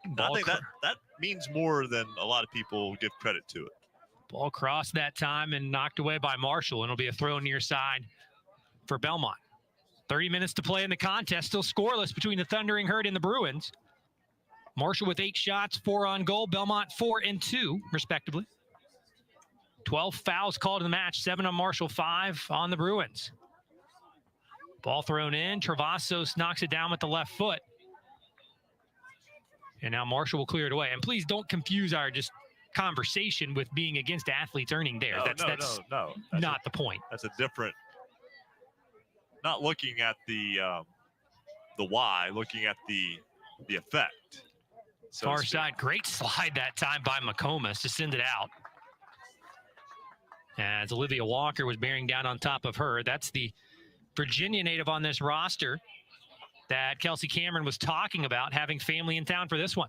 And I think that means more than a lot of people give credit to it. Ball crossed that time and knocked away by Marshall, and it'll be a throw near side for Belmont. 30 minutes to play in the contest, still scoreless between the Thundering Herd and the Bruins. Marshall with 8 shots, 4 on goal. Belmont 4 and 2, respectively. 12 fouls called in the match, 7 on Marshall, 5 on the Bruins. Ball thrown in. Travasos knocks it down with the left foot. And now Marshall will clear it away. And please don't confuse our just conversation with being against athletes earning theirs. That's not the point. That's a different, not looking at the why, looking at the effect. Far side, great slide that time by McComas to send it out. As Olivia Walker was bearing down on top of her. That's the Virginia native on this roster that Kelsey Cameron was talking about, having family in town for this one.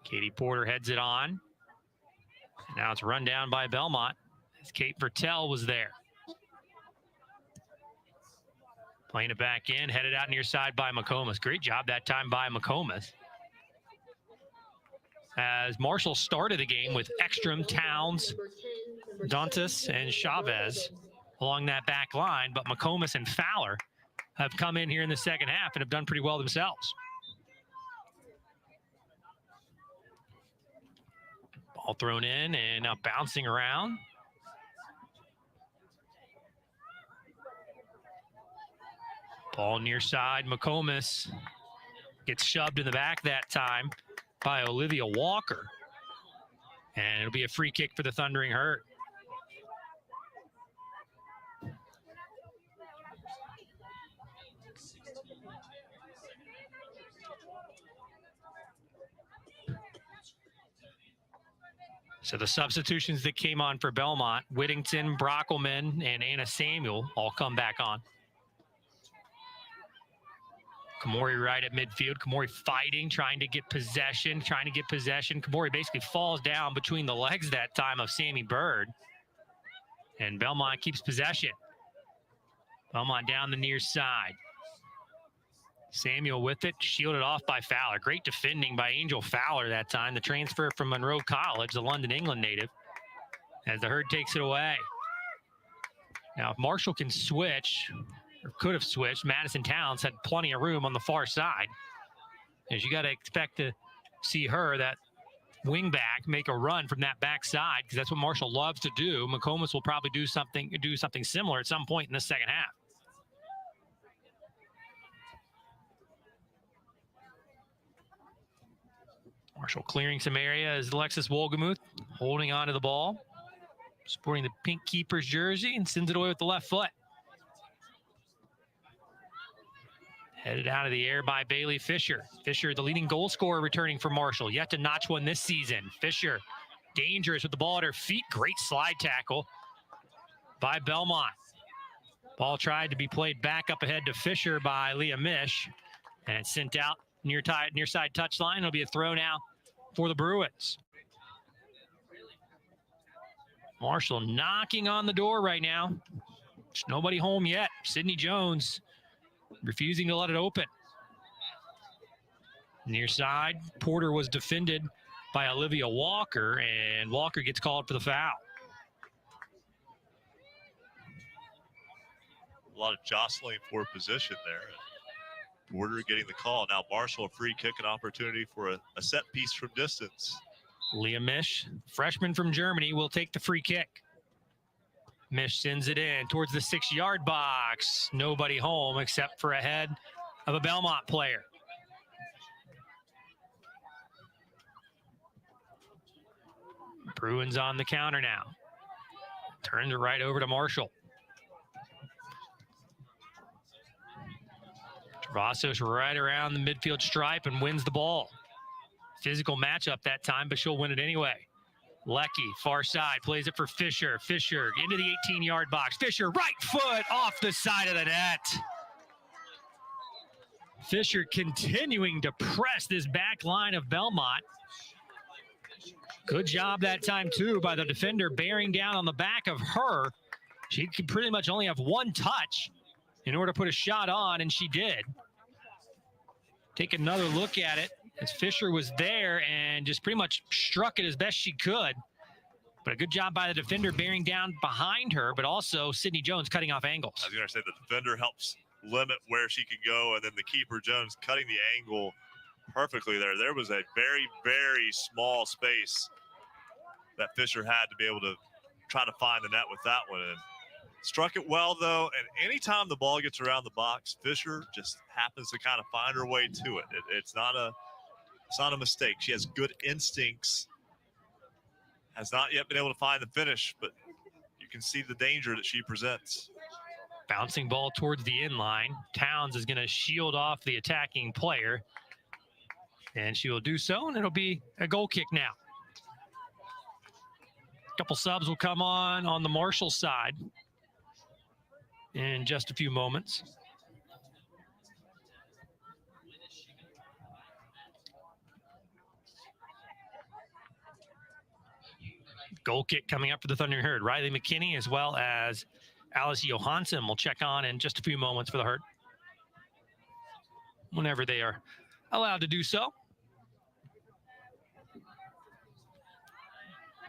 Katie Porter heads it on. And now it's run down by Belmont as Kate Vertel was there. Playing it back in, headed out near side by McComas. Great job that time by McComas. As Marshall started the game with Ekstrom, Towns, Dantas, and Chavez along that back line, but McComas and Fowler have come in here in the second half and have done pretty well themselves. Ball thrown in and now bouncing around. Ball near side, McComas gets shoved in the back that time by Olivia Walker. And it'll be a free kick for the Thundering Herd. So the substitutions that came on for Belmont, Whittington, Brockelman, and Anna Samuel all come back on. Kamori right at midfield. Kamori fighting, trying to get possession. Kamori basically falls down between the legs that time of Sammy Bird. And Belmont keeps possession. Belmont down the near side. Samuel with it, shielded off by Fowler. Great defending by Angel Fowler that time. The transfer from Monroe College, the London, England native. As the Herd takes it away. Now, if Marshall can switch, or could have switched, Madison Towns had plenty of room on the far side. As you got to expect to see her, that wing back, make a run from that back side, because that's what Marshall loves to do. McComas will probably do something similar at some point in the second half. Marshall clearing some area as Alexis Wolgemuth holding onto the ball, sporting the pink keeper's jersey, and sends it away with the left foot. Headed out of the air by Bailey Fisher. Fisher, the leading goal scorer, returning for Marshall. Yet to notch one this season. Fisher, dangerous with the ball at her feet. Great slide tackle by Belmont. Ball tried to be played back up ahead to Fisher by Leah Mish. And it's sent out near side touchline. It'll be a throw now for the Bruins. Marshall knocking on the door right now. There's nobody home yet. Sydney Jones refusing to let it open. Near side, Porter was defended by Olivia Walker, and Walker gets called for the foul. lot of jostling for position there. Porter getting the call. Now Marshall, a free kick, an opportunity for a set piece from distance. Leah Misch, freshman from Germany, will take the free kick. Misch sends it in towards the 6-yard box. Nobody home except for a head of a Belmont player. Bruins on the counter now. Turns it right over to Marshall. Travasos right around the midfield stripe and wins the ball. Physical matchup that time, but she'll win it anyway. Lecky, far side, plays it for Fisher. Fisher into the 18-yard box. Fisher, right foot off the side of the net. Fisher continuing to press this back line of Belmont. Good job that time, too, by the defender bearing down on the back of her. She could pretty much only have one touch in order to put a shot on, and she did. Take another look at it as Fisher was there and just pretty much struck it as best she could. But a good job by the defender bearing down behind her, but also Sydney Jones cutting off angles. I was going to say the defender helps limit where she can go, and then the keeper, Jones, cutting the angle perfectly there. There was a very, very small space that Fisher had to be able to try to find the net with that one. And struck it well, though, and anytime the ball gets around the box, Fisher just happens to kind of find her way to it. It's not a mistake. She has good instincts. Has not yet been able to find the finish, but you can see the danger that she presents. Bouncing ball towards the inline. Towns is going to shield off the attacking player, and she will do so, and it'll be a goal kick now. A couple subs will come on the Marshall side in just a few moments. Goal kick coming up for the Thundering Herd. Riley McKinney as well as Alice Johansson will check on in just a few moments for the Herd, whenever they are allowed to do so.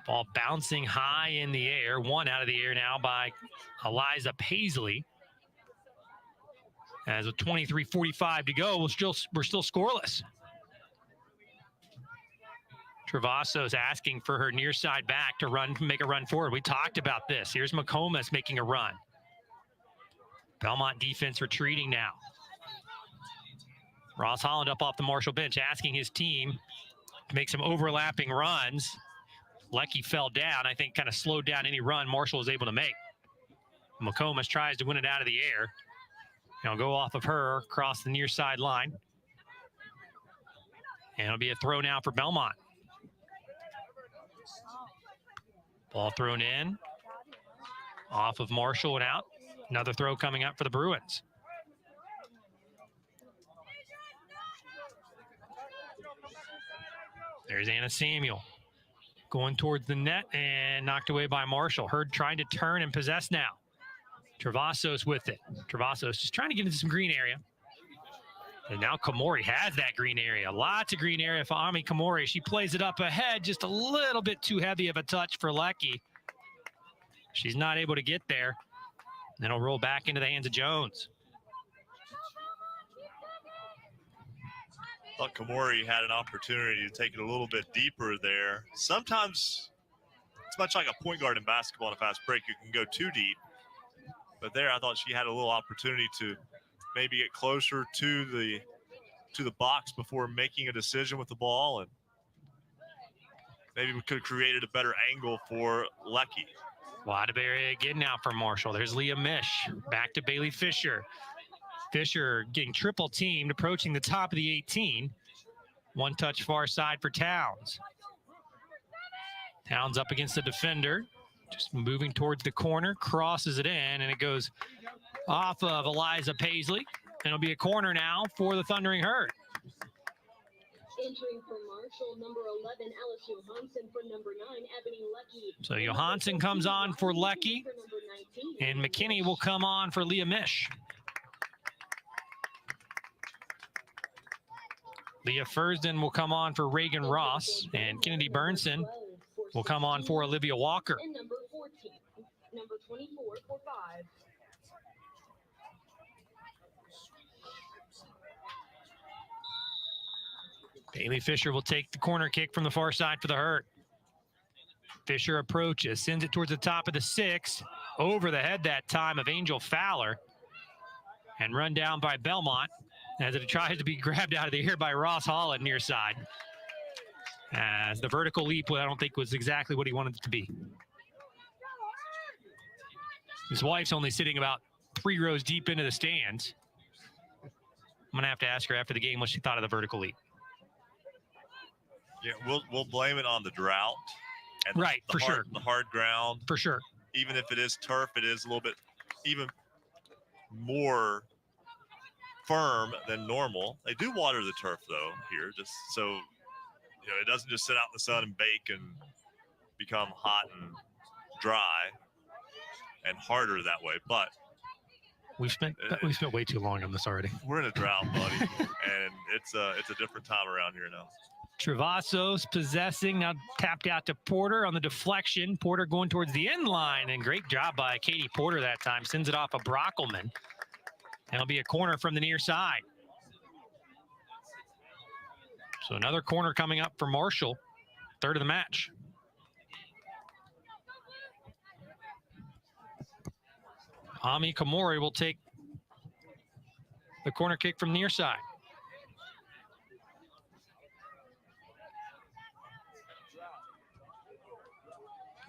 Ball bouncing high in the air. One out of the air now by Eliza Paisley. As with 23:45 to go, we're still scoreless. Travasos asking for her near side back to make a run forward. We talked about this. Here's McComas making a run. Belmont defense retreating now. Ross Holland up off the Marshall bench asking his team to make some overlapping runs. Lecky fell down, I think kind of slowed down any run Marshall was able to make. McComas tries to win it out of the air. It'll go off of her across the near side line. And it'll be a throw now for Belmont. Ball thrown in, off of Marshall and out. Another throw coming up for the Bruins. There's Anna Samuel going towards the net and knocked away by Marshall. Herd trying to turn and possess now. Travasos with it. Travasos just trying to get into some green area. And now Komori has that green area. Lots of green area for Ami Komori. She plays it up ahead, just a little bit too heavy of a touch for Lecky. She's not able to get there. Then it'll roll back into the hands of Jones. I thought Komori had an opportunity to take it a little bit deeper there. Sometimes it's much like a point guard in basketball in a fast break. You can go too deep. But there I thought she had a little opportunity to maybe get closer to the box before making a decision with the ball, and maybe we could have created a better angle for Lecky. Wide of area again now for Marshall. There's Leah Misch. Back to Bailey Fisher. Fisher getting triple teamed, approaching the top of the 18. One touch far side for Towns. Towns up against the defender. Just moving towards the corner, crosses it in, and it goes off of Eliza Paisley. And it'll be a corner now for the Thundering Herd. Entering for Marshall, number 11, Alice Johansson. For number 9, Ebony Lecky. So Johansson comes on for Lecky, and McKinney will come on for Leah Misch. Leah Fursden will come on for Reagan Ross, and Kennedy Burnson will come on for Olivia Walker. And number 14, number 24 for 5. Bailey Fisher will take the corner kick from the far side for the Herd. Fisher approaches, sends it towards the top of the 6. Over the head that time of Angel Fowler. And run down by Belmont as it tries to be grabbed out of the air by Ross Holland near side. As the vertical leap, I don't think was exactly what he wanted it to be. His wife's only sitting about 3 rows deep into the stands. I'm going to have to ask her after the game what she thought of the vertical leap. Yeah, we'll blame it on the drought. And right, for sure. The hard ground. For sure. Even if it is turf, it is a little bit even more firm than normal. They do water the turf, though, here, just so, it doesn't just sit out in the sun and bake and become hot and dry and harder that way. But we've spent way too long on this already. We're in a drought, buddy, and it's a different time around here now. Travassos possessing, now tapped out to Porter on the deflection. Porter going towards the end line, and great job by Katie Porter that time. Sends it off of Brockelman. That'll be a corner from the near side. So another corner coming up for Marshall, third of the match. Ami Komori will take the corner kick from near side.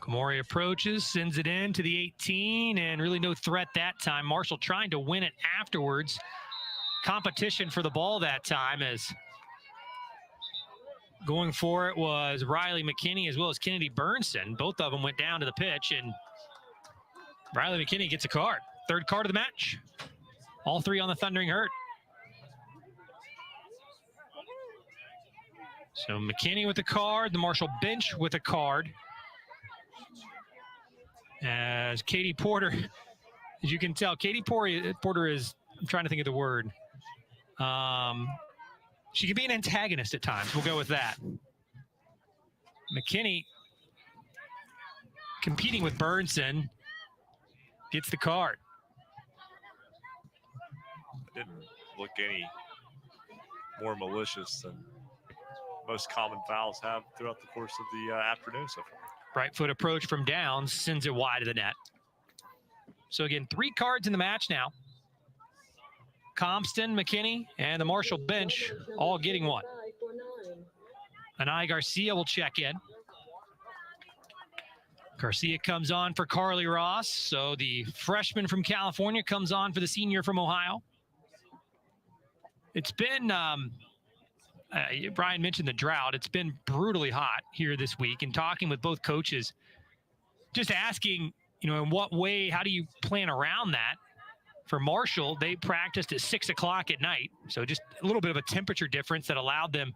Komori approaches, sends it in to the 18, and really no threat that time. Marshall trying to win it afterwards. Competition for the ball that time, as going for it was Riley McKinney as well as Kennedy Burnson. Both of them went down to the pitch, and Riley McKinney gets a card. Third card of the match. All 3 on the Thundering Herd. So McKinney with the card, the Marshall bench with a card. As Katie Porter, as you can tell, Katie Porter is, I'm trying to think of the word. She can be an antagonist at times. We'll go with that. McKinney competing with Burnson gets the card. It didn't look any more malicious than most common fouls have throughout the course of the afternoon so far. Right foot approach from Downs, sends it wide of the net. So again, 3 cards in the match now. Compston, McKinney, and the Marshall bench all getting one. Anai Garcia will check in. Garcia comes on for Carly Ross. So the freshman from California comes on for the senior from Ohio. It's been, Brian mentioned the drought. It's been brutally hot here this week, and talking with both coaches, just asking, in what way, how do you plan around that? For Marshall, they practiced at 6 o'clock at night. So just a little bit of a temperature difference that allowed them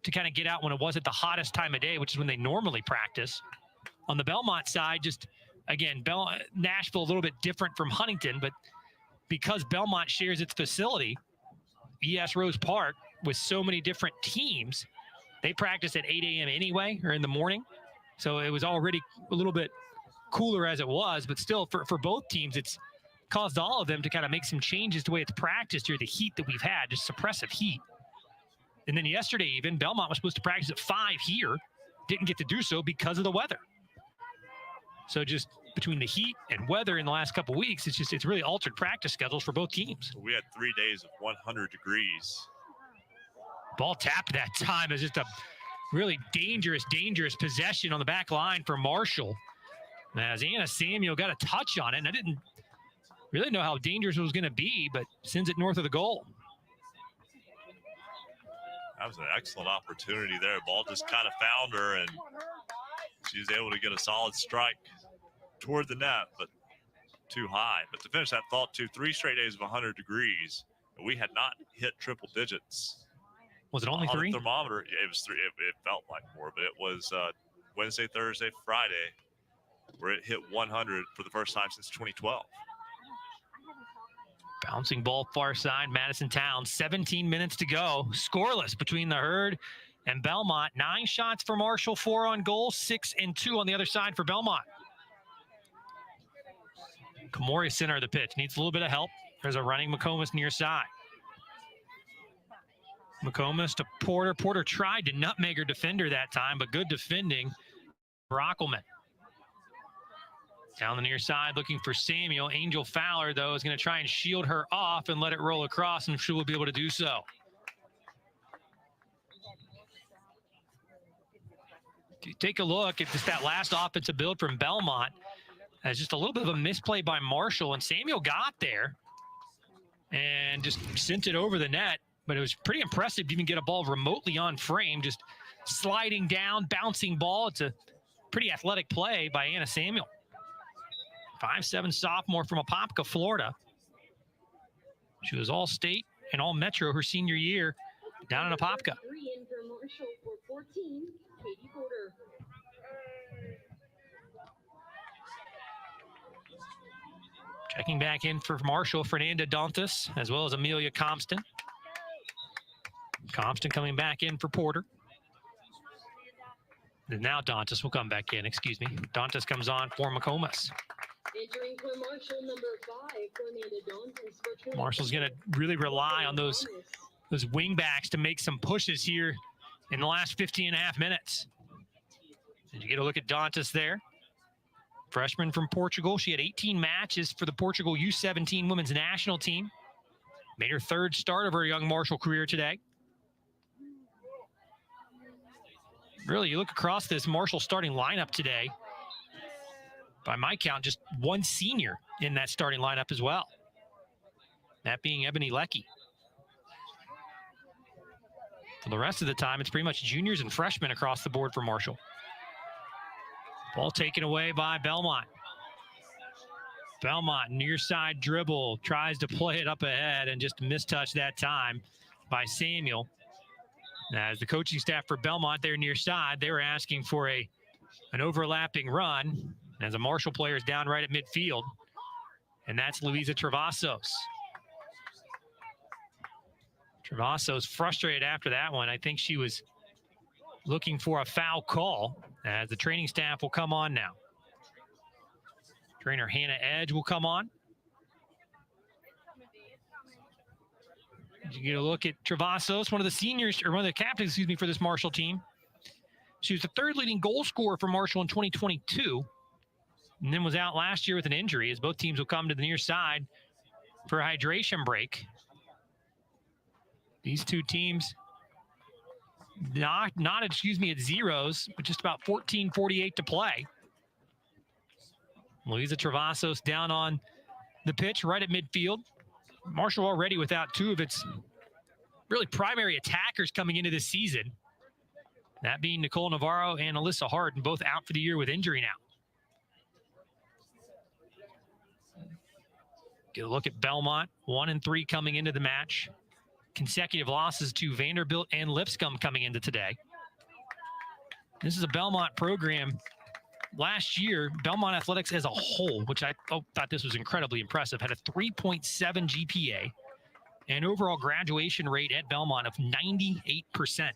to kind of get out when it wasn't the hottest time of day, which is when they normally practice. On the Belmont side, just again, Nashville a little bit different from Huntington, but because Belmont shares its facility, ES Rose Park, with so many different teams, they practice at 8 a.m. anyway, or in the morning. So it was already a little bit cooler as it was, but still for both teams, it's caused all of them to kind of make some changes to the way it's practiced here, the heat that we've had, just suppressive heat. And then yesterday even, Belmont was supposed to practice at 5 here, didn't get to do so because of the weather. So just between the heat and weather in the last couple of weeks, it's really altered practice schedules for both teams. We had 3 days of 100 degrees. Ball tapped that time as just a really dangerous possession on the back line for Marshall. As Anna Samuel got a touch on it, and I didn't really know how dangerous it was going to be, but sends it north of the goal. That was an excellent opportunity there. Ball just kind of found her, and she was able to get a solid strike toward the net, but too high. But to finish that thought, 3 straight days of 100 degrees, and we had not hit triple digits. Was it only 3? On the thermometer, it was 3. It felt like more, but it was Wednesday, Thursday, Friday, where it hit 100 for the first time since 2012. Bouncing ball far side, Madison Town, 17 minutes to go. Scoreless between the Herd and Belmont. 9 shots for Marshall, 4 on goal, 6 and 2 on the other side for Belmont. Komori center of the pitch, needs a little bit of help. There's a running McComas near side. McComas to Porter. Porter tried to nutmeg her defender that time, but good defending. Brockelman. Down the near side looking for Samuel. Angel Fowler, though, is going to try and shield her off and let it roll across, and she will be able to do so. Take a look at just that last offensive build from Belmont. As just a little bit of a misplay by Marshall, and Samuel got there and just sent it over the net. But it was pretty impressive to even get a ball remotely on frame, just sliding down, bouncing ball. It's a pretty athletic play by Anna Samuel. 5'7" sophomore from Apopka, Florida. She was all state and all metro her senior year down in Apopka. Checking back in for Marshall, Fernanda Dantas, as well as Amelia Compton. Compton coming back in for Porter. And now Dantas will come back in, excuse me. Dantas comes on for McComas. Entering for Marshall, number 5, Fernanda Dantas. Marshall's going to really rely on those wing backs to make some pushes here in the last 15 and a half minutes. Did you get a look at Dantas there? Freshman from Portugal. She had 18 matches for the Portugal U17 women's national team. Made her third start of her young Marshall career today. Really, you look across this Marshall starting lineup today. By my count, just one senior in that starting lineup as well. That being Ebony Leckie. For the rest of the time, it's pretty much juniors and freshmen across the board for Marshall. Ball taken away by Belmont. Belmont, near side dribble, tries to play it up ahead and just mistouched that time by Samuel. As the coaching staff for Belmont, they're near side, they were asking for an overlapping run as a Marshall player is down right at midfield. And that's Luisa Travasos. Travasos frustrated after that one. I think she was looking for a foul call as the training staff will come on now. Trainer Hannah Edge will come on. You get a look at Travasos, one of the seniors, or one of the captains, excuse me, for this Marshall team. She was the third leading goal scorer for Marshall in 2022, and then was out last year with an injury, as both teams will come to the near side for a hydration break. These two teams not at zeros, but just about 14:48 to play. Luisa Travasos down on the pitch right at midfield. Marshall already without two of its really primary attackers coming into this season. That being Nicole Navarro and Alyssa Harden, both out for the year with injury now. Get a look at Belmont, 1-3 coming into the match. Consecutive losses to Vanderbilt and Lipscomb coming into today. This is a Belmont program. Last year, Belmont Athletics as a whole, which I thought this was incredibly impressive, had a 3.7 GPA and overall graduation rate at Belmont of 98%,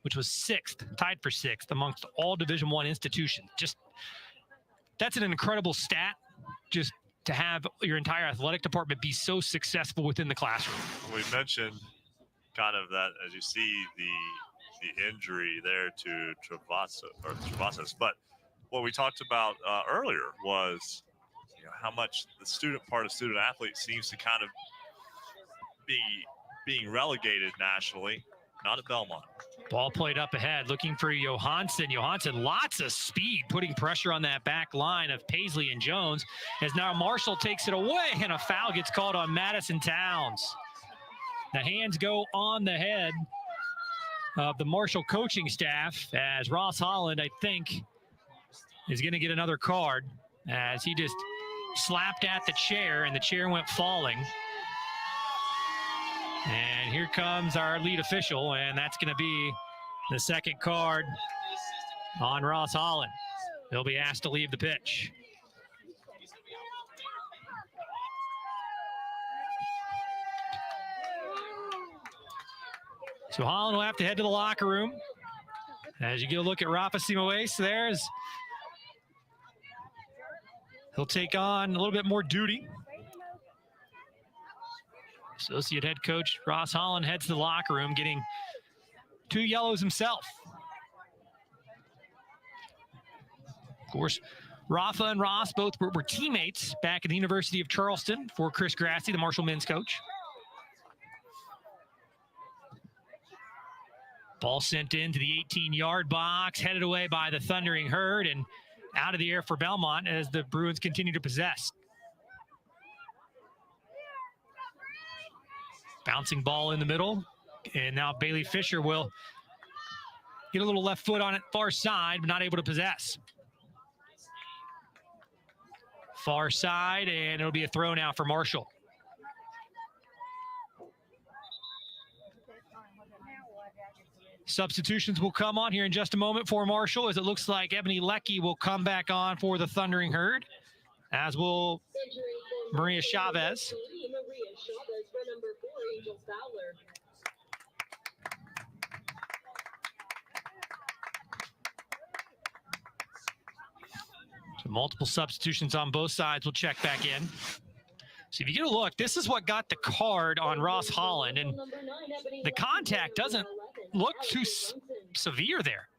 which was tied for sixth amongst all Division I institutions. That's an incredible stat, just to have your entire athletic department be so successful within the classroom. We mentioned kind of that, as you see the injury there to Travasos, but what we talked about earlier was how much the student athlete seems to kind of be being relegated nationally, not at Belmont. Ball played up ahead, looking for Johansson. Johansson, lots of speed, putting pressure on that back line of Paisley and Jones. As now Marshall takes it away, and a foul gets called on Madison Towns. The hands go on the head of the Marshall coaching staff, as Ross Holland, I think, is going to get another card, as he just slapped at the chair, and the chair went falling. And here comes our lead official, and that's going to be the second card on Ross Holland. He'll be asked to leave the pitch. So Holland will have to head to the locker room. As you get a look at Rafa Simoes, he'll take on a little bit more duty. Associate head coach Ross Holland heads to the locker room, getting 2 yellows himself. Of course, Rafa and Ross both were teammates back at the University of Charleston for Chris Grassi, the Marshall men's coach. Ball sent into the 18-yard box, headed away by the Thundering Herd, and out of the air for Belmont as the Bruins continue to possess. Bouncing ball in the middle, and now Bailey Fisher will get a little left foot on it, far side, but not able to possess. Far side, and it'll be a throw now for Marshall. Substitutions will come on here in just a moment for Marshall, as it looks like Ebony Leckie will come back on for the Thundering Herd, as will Maria Chavez. So multiple substitutions on both sides. We'll check back in. So if you get a look, this is what got the card on Ross Holland, and the contact doesn't look too severe there.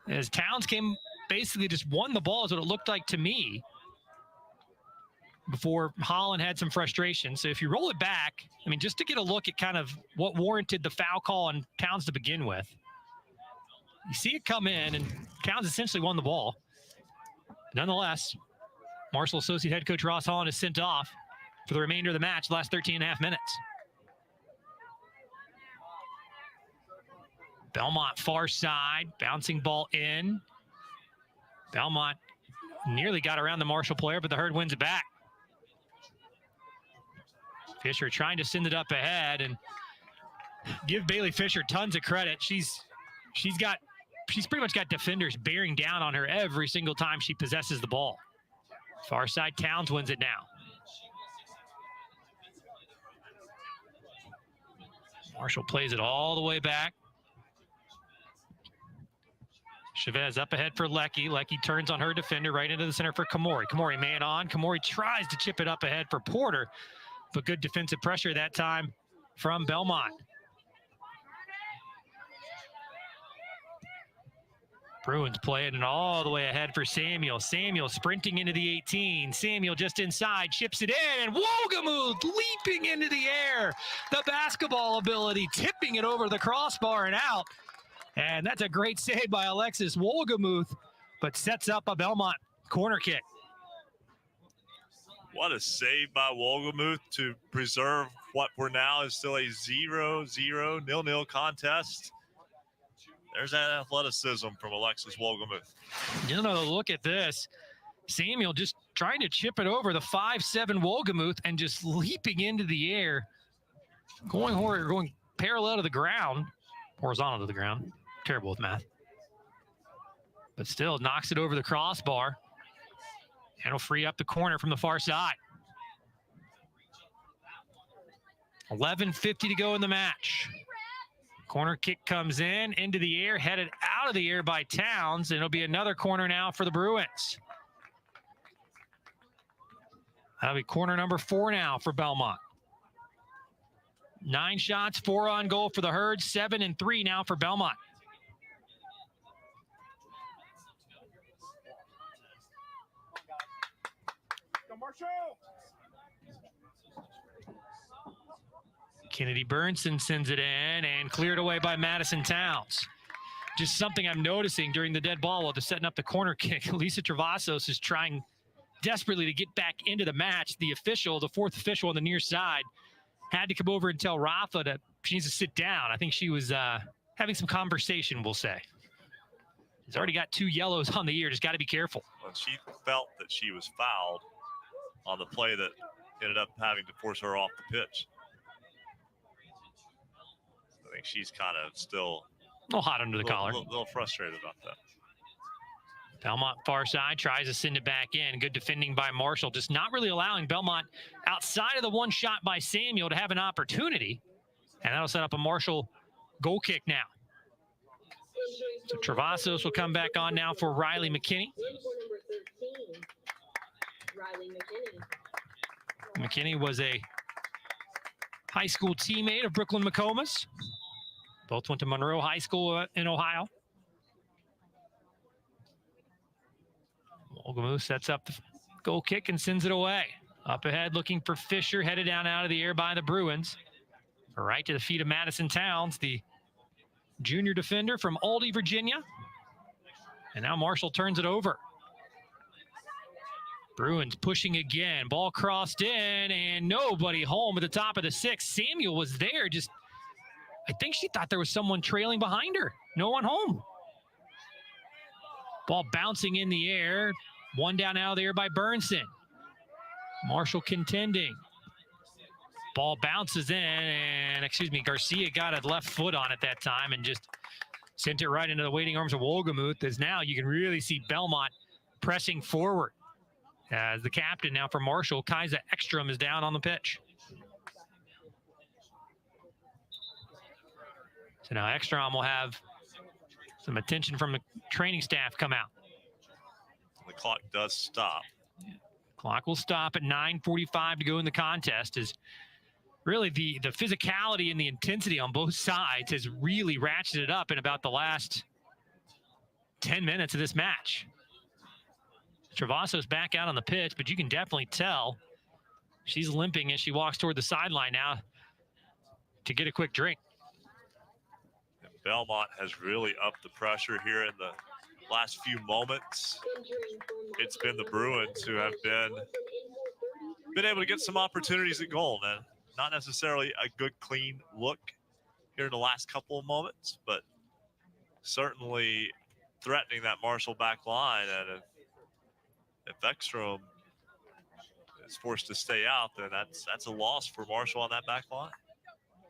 As Towns came, basically just won the ball is what it looked like to me before Holland had some frustration. So if you roll it back, I mean, just to get a look at kind of what warranted the foul call on Towns to begin with. You see it come in, and Towns essentially won the ball. Nonetheless, Marshall Associate head coach Ross Holland is sent off for the remainder of the match, the last 13 and a half minutes. Belmont far side, bouncing ball in. Belmont nearly got around the Marshall player, but the Herd wins it back. Fisher trying to send it up ahead, and give Bailey Fisher tons of credit. She's pretty much got defenders bearing down on her every single time she possesses the ball. Far side, Towns wins it now. Marshall plays it all the way back. Chavez up ahead for Leckie. Leckie turns on her defender right into the center for Kamori. Kamori man on. Kamori tries to chip it up ahead for Porter, but good defensive pressure that time from Belmont. Bruins playing it all the way ahead for Samuel. Samuel sprinting into the 18. Samuel just inside, chips it in, and Wohlgemuth leaping into the air. The basketball ability, tipping it over the crossbar and out. And that's a great save by Alexis Wohlgemuth, but sets up a Belmont corner kick. What a save by Wohlgemuth to preserve what for now is still a 0-0, 0-0 contest. There's that athleticism from Alexis Wohlgemuth. You know, look at this. Samuel just trying to chip it over the 5'7" Wohlgemuth and just leaping into the air, going parallel to the ground, horizontal to the ground. Terrible with math. But still knocks it over the crossbar. And will free up the corner from the far side. 11:50 to go in the match. Corner kick comes in, into the air, headed out of the air by Towns, and it'll be another corner now for the Bruins. That'll be corner number 4 now for Belmont. 9 shots, 4 on goal for the Herd, 7 and 3 now for Belmont. Kennedy Burnson sends it in and cleared away by Madison Towns. Just something I'm noticing during the dead ball while they're setting up the corner kick. Lisa Travasos is trying desperately to get back into the match. The official, the 4th official on the near side, had to come over and tell Rafa that she needs to sit down. I think she was having some conversation, we'll say. He's already got 2 yellows on the year. Just got to be careful. Well, she felt that she was fouled on the play that ended up having to force her off the pitch. I think she's kind of still a little hot under the collar. A little frustrated about that. Belmont far side tries to send it back in. Good defending by Marshall, just not really allowing Belmont outside of the 1 shot by Samuel to have an opportunity. And that'll set up a Marshall goal kick now. So Travasos will come back on now for Riley McKinney. McKinney was a high school teammate of Brooklyn McComas. Both went to Monroe High School in Ohio. Wolgamuth sets up the goal kick and sends it away. Up ahead looking for Fisher, headed down out of the air by the Bruins. Right to the feet of Madison Towns, the junior defender from Aldie, Virginia. And now Marshall turns it over. Bruins pushing again. Ball crossed in, and nobody home at the top of the 6th. Samuel was there. I think she thought there was someone trailing behind her. No one home. Ball bouncing in the air. One down out of the air by Burnson. Marshall contending. Ball bounces in, and Garcia got a left foot on it that time and just sent it right into the waiting arms of Wolgamuth, as now you can really see Belmont pressing forward. As the captain now for Marshall, Kaisa Ekstrom, is down on the pitch. So now Ekstrom will have some attention from the training staff come out. The clock does stop. Clock will stop at 9:45 to go in the contest. As really the physicality and the intensity on both sides has really ratcheted up in about the last 10 minutes of this match. Travaso's back out on the pitch, but you can definitely tell she's limping as she walks toward the sideline now to get a quick drink. Belmont has really upped the pressure here in the last few moments. It's been the Bruins who have been able to get some opportunities at goal, man. Not necessarily a good, clean look here in the last couple of moments, but certainly threatening that Marshall back line. And if Ekstrom is forced to stay out, then that's a loss for Marshall on that back line.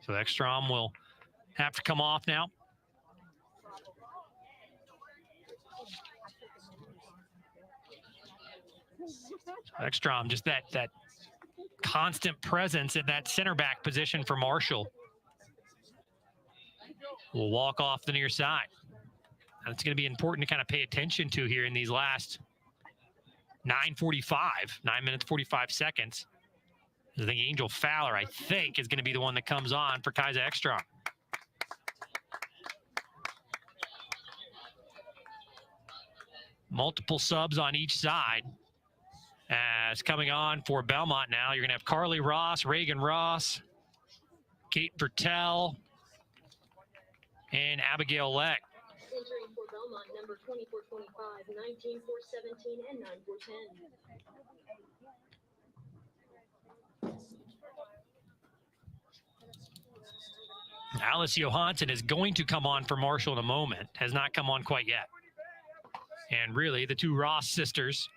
So Ekstrom will have to come off now. Ekstrom, just that constant presence in that center back position for Marshall. Will walk off the near side. And it's going to be important to kind of pay attention to here in these last 9 minutes, 45 seconds. I think Angel Fowler, is going to be the one that comes on for Kaisa Ekstrom. Multiple subs on each side. As coming on for Belmont now, you're going to have Carly Ross, Reagan Ross, Kate Vertel, and Abigail Leck. Entering for Belmont, number 2425, 19417, and 9410. Alice Johansson is going to come on for Marshall in a moment. Has not come on quite yet. And really, the two Ross sisters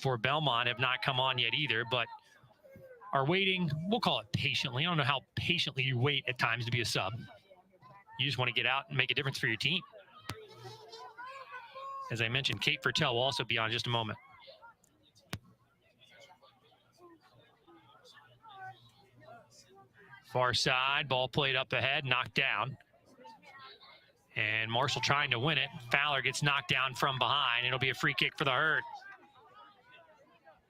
for Belmont have not come on yet either, but are waiting, we'll call it patiently. I don't know how patiently you wait at times to be a sub. You just want to get out and make a difference for your team. As I mentioned, Kate Vertel will also be on in just a moment. Far side, ball played up ahead, knocked down. And Marshall trying to win it. Fowler gets knocked down from behind. It'll be a free kick for the Herd.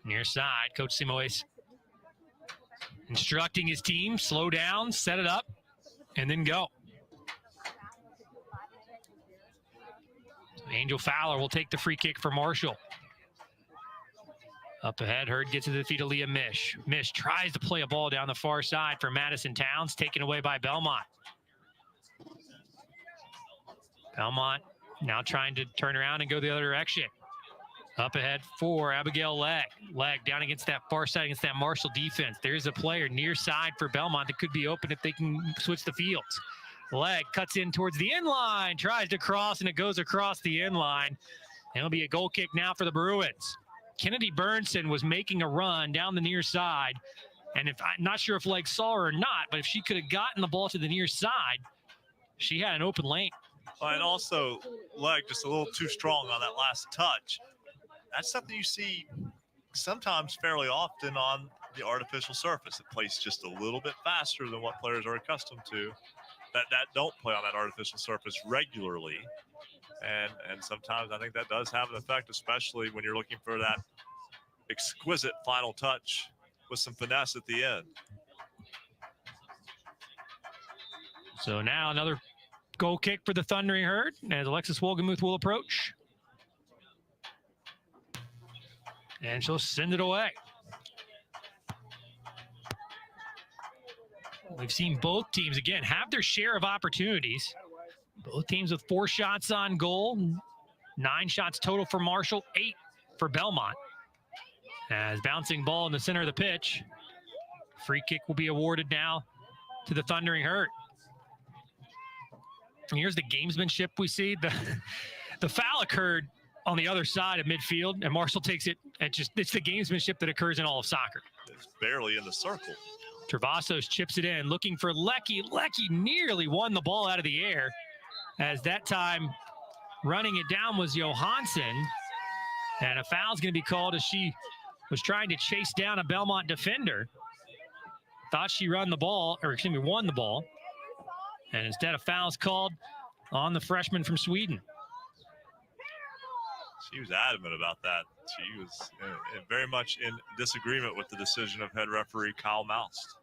Near side, Coach Simoes instructing his team, slow down, set it up, and then go. Angel Fowler will take the free kick for Marshall. Up ahead, Hurd gets to the feet of Leah Mish. Mish tries to play a ball down the far side for Madison Towns, taken away by Belmont. Belmont now trying to turn around and go the other direction. Up ahead for Abigail Legg. Legg down against that far side against that Marshall defense. There's a player near side for Belmont that could be open if they can switch the fields. Legg cuts in towards the end line, tries to cross, and it goes across the end line. It'll be a goal kick now for the Bruins. Kennedy Burnson was making a run down the near side, and I'm not sure if Legg saw her or not, but if she could have gotten the ball to the near side, she had an open lane. And also, Legg just a little too strong on that last touch. That's something you see sometimes fairly often on the artificial surface. It plays just a little bit faster than what players are accustomed to that don't play on that artificial surface regularly. And sometimes I think that does have an effect, especially when you're looking for that exquisite final touch with some finesse at the end. So now another goal kick for the Thundering Herd as Alexis Wolgemuth will approach. And she'll send it away. We've seen both teams, again, have their share of opportunities. Both teams with 4 shots on goal, 9 shots total for Marshall, 8 for Belmont. As bouncing ball in the center of the pitch. Free kick will be awarded now to the Thundering Herd. And here's the gamesmanship we see. The foul occurred on the other side of midfield, and Marshall takes it. It's the gamesmanship that occurs in all of soccer. It's barely in the circle. Travasos chips it in, looking for Lecky. Lecky nearly won the ball out of the air, as that time running it down was Johansson. And a foul's going to be called as she was trying to chase down a Belmont defender. Thought she won the ball. And instead, a foul's called on the freshman from Sweden. She was adamant about that. She was very much in disagreement with the decision of head referee Kyle Moust.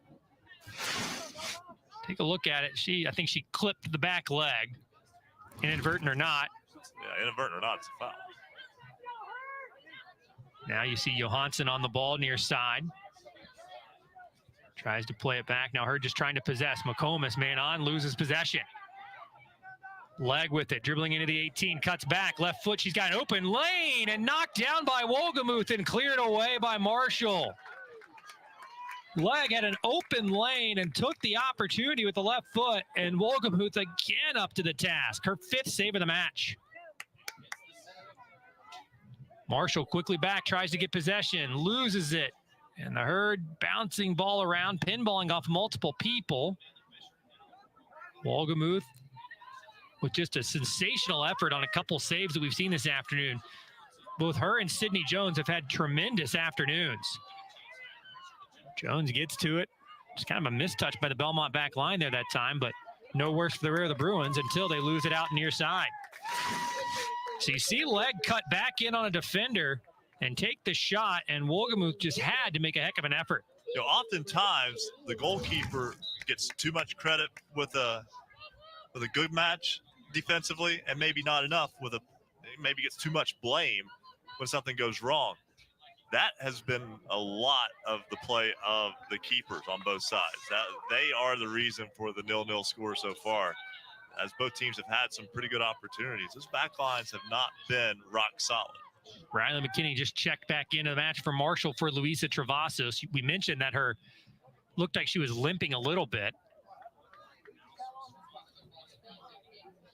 Take a look at it. I think she clipped the back leg, inadvertent or not. Yeah, inadvertent or not, it's a foul. Now you see Johansson on the ball near side. Tries to play it back. Now Herd just trying to possess. McComas, man on, loses possession. Leg with it, dribbling into the 18, cuts back, left foot. She's got an open lane and knocked down by Wolgemuth and cleared away by Marshall. Leg had an open lane and took the opportunity with the left foot, and Wolgemuth again up to the task. Her 5th save of the match. Marshall quickly back, tries to get possession, loses it. And the Herd bouncing ball around, pinballing off multiple people. Wolgemuth with just a sensational effort on a couple saves that we've seen this afternoon. Both her and Sydney Jones have had tremendous afternoons. Jones gets to it. Just kind of a mistouch by the Belmont back line there that time, but no worse for the rear of the Bruins until they lose it out near side. So you see Leg cut back in on a defender and take the shot, and Wolgemuth just had to make a heck of an effort. You know, oftentimes the goalkeeper gets too much credit with a good match defensively, and maybe not enough maybe gets too much blame when something goes wrong. That has been a lot of the play of the keepers on both sides. They are the reason for the 0-0 score so far, as both teams have had some pretty good opportunities. Those back lines have not been rock solid. Riley McKinney just checked back into the match for Marshall for Luisa Travasos. We mentioned that her looked like she was limping a little bit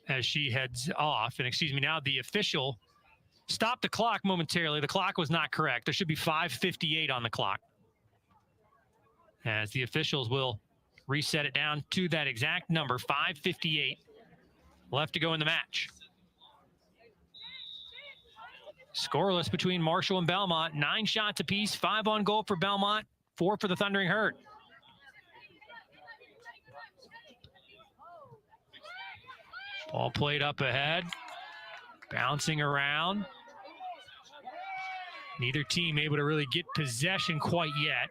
as she heads off. And excuse me, now the official stopped the clock momentarily. The clock was not correct. There should be 5:58 on the clock, as the officials will reset it down to that exact number, 5:58 left to go in the match. Scoreless between Marshall and Belmont. 9 shots apiece, 5 on goal for Belmont, 4 for the Thundering Herd. Ball played up ahead, bouncing around. Neither team able to really get possession quite yet.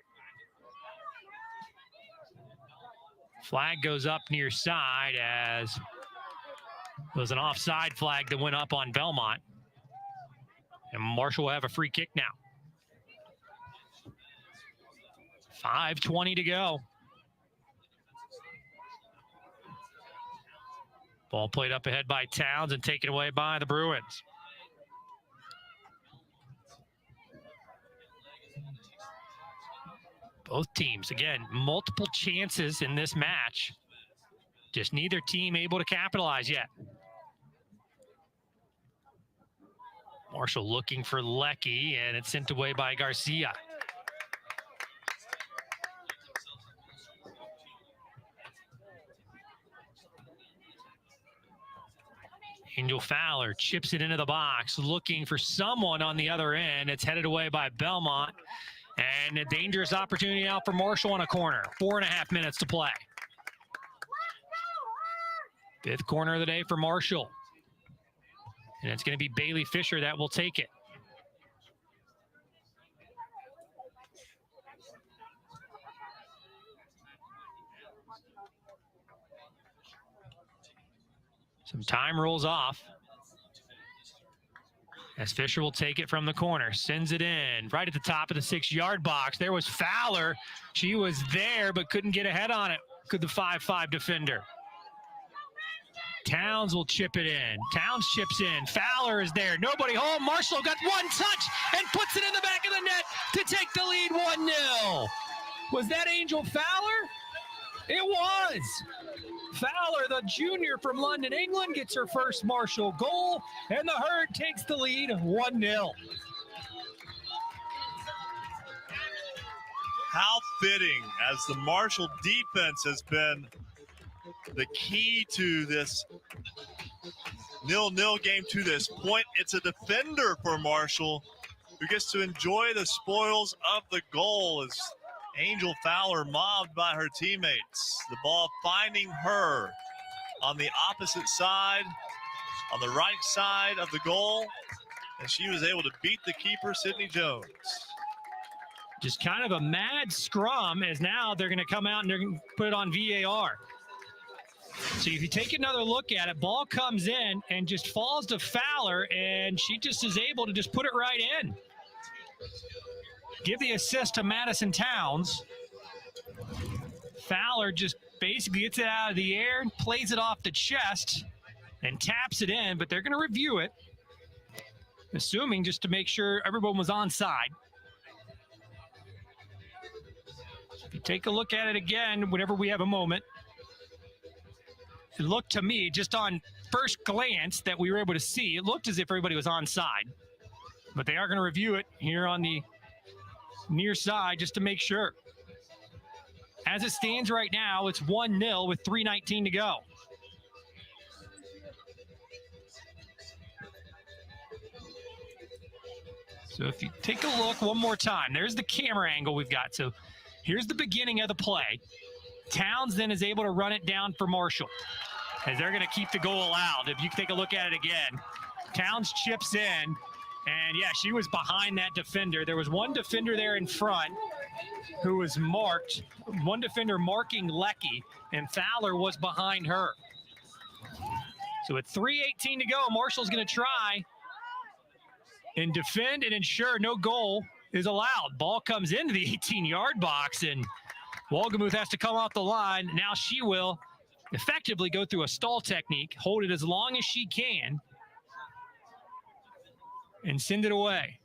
Flag goes up near side, as it was an offside flag that went up on Belmont. And Marshall will have a free kick now. 5:20 to go. Ball played up ahead by Towns and taken away by the Bruins. Both teams, again, multiple chances in this match. Just neither team able to capitalize yet. Marshall looking for Lecky, and it's sent away by Garcia. Angel Fowler chips it into the box, looking for someone on the other end. It's headed away by Belmont, and a dangerous opportunity now for Marshall on a corner. 4.5 minutes to play. 5th corner of the day for Marshall. And it's going to be Bailey Fisher that will take it. Some time rolls off. As Fisher will take it from the corner, sends it in right at the top of the 6-yard box. There was Fowler. She was there, but couldn't get ahead on it. Could the 5'5" defender. Towns will chip it in. Towns chips in. Fowler is there. Nobody home. Marshall got one touch and puts it in the back of the net to take the lead 1-0. Was that Angel Fowler? It was. Fowler, the junior from London, England, gets her first Marshall goal, and the Herd takes the lead 1-0. How fitting, as the Marshall defense has been the key to this 0-0 game to this point. It's a defender for Marshall who gets to enjoy the spoils of the goal as Angel Fowler mobbed by her teammates. The ball finding her on the opposite side, on the right side of the goal, and she was able to beat the keeper, Sydney Jones. Just kind of a mad scrum, as now they're going to come out and they're going to put it on VAR. So if you take another look at it, ball comes in and just falls to Fowler, and she just is able to just put it right in. Give the assist to Madison Towns. Fowler just basically gets it out of the air, plays it off the chest, and taps it in, but they're going to review it, assuming just to make sure everyone was onside. If you take a look at it again, whenever we have a moment, it looked to me, just on first glance that we were able to see, it looked as if everybody was onside. But they are going to review it here on the near side just to make sure. As it stands right now, it's 1-0 with 3:19 to go. So if you take a look one more time, there's the camera angle we've got. So here's the beginning of the play. Towns then is able to run it down for Marshall, as they're going to keep the goal allowed. If you take a look at it again, Towns chips in. And, yeah, she was behind that defender. There was one defender there in front who was marked, one defender marking Lecky, and Fowler was behind her. So at 3:18 to go, Marshall's going to try and defend and ensure no goal is allowed. Ball comes into the 18-yard box, and Wolgemuth has to come off the line. Now she will effectively go through a stall technique, hold it as long as she can, and send it away.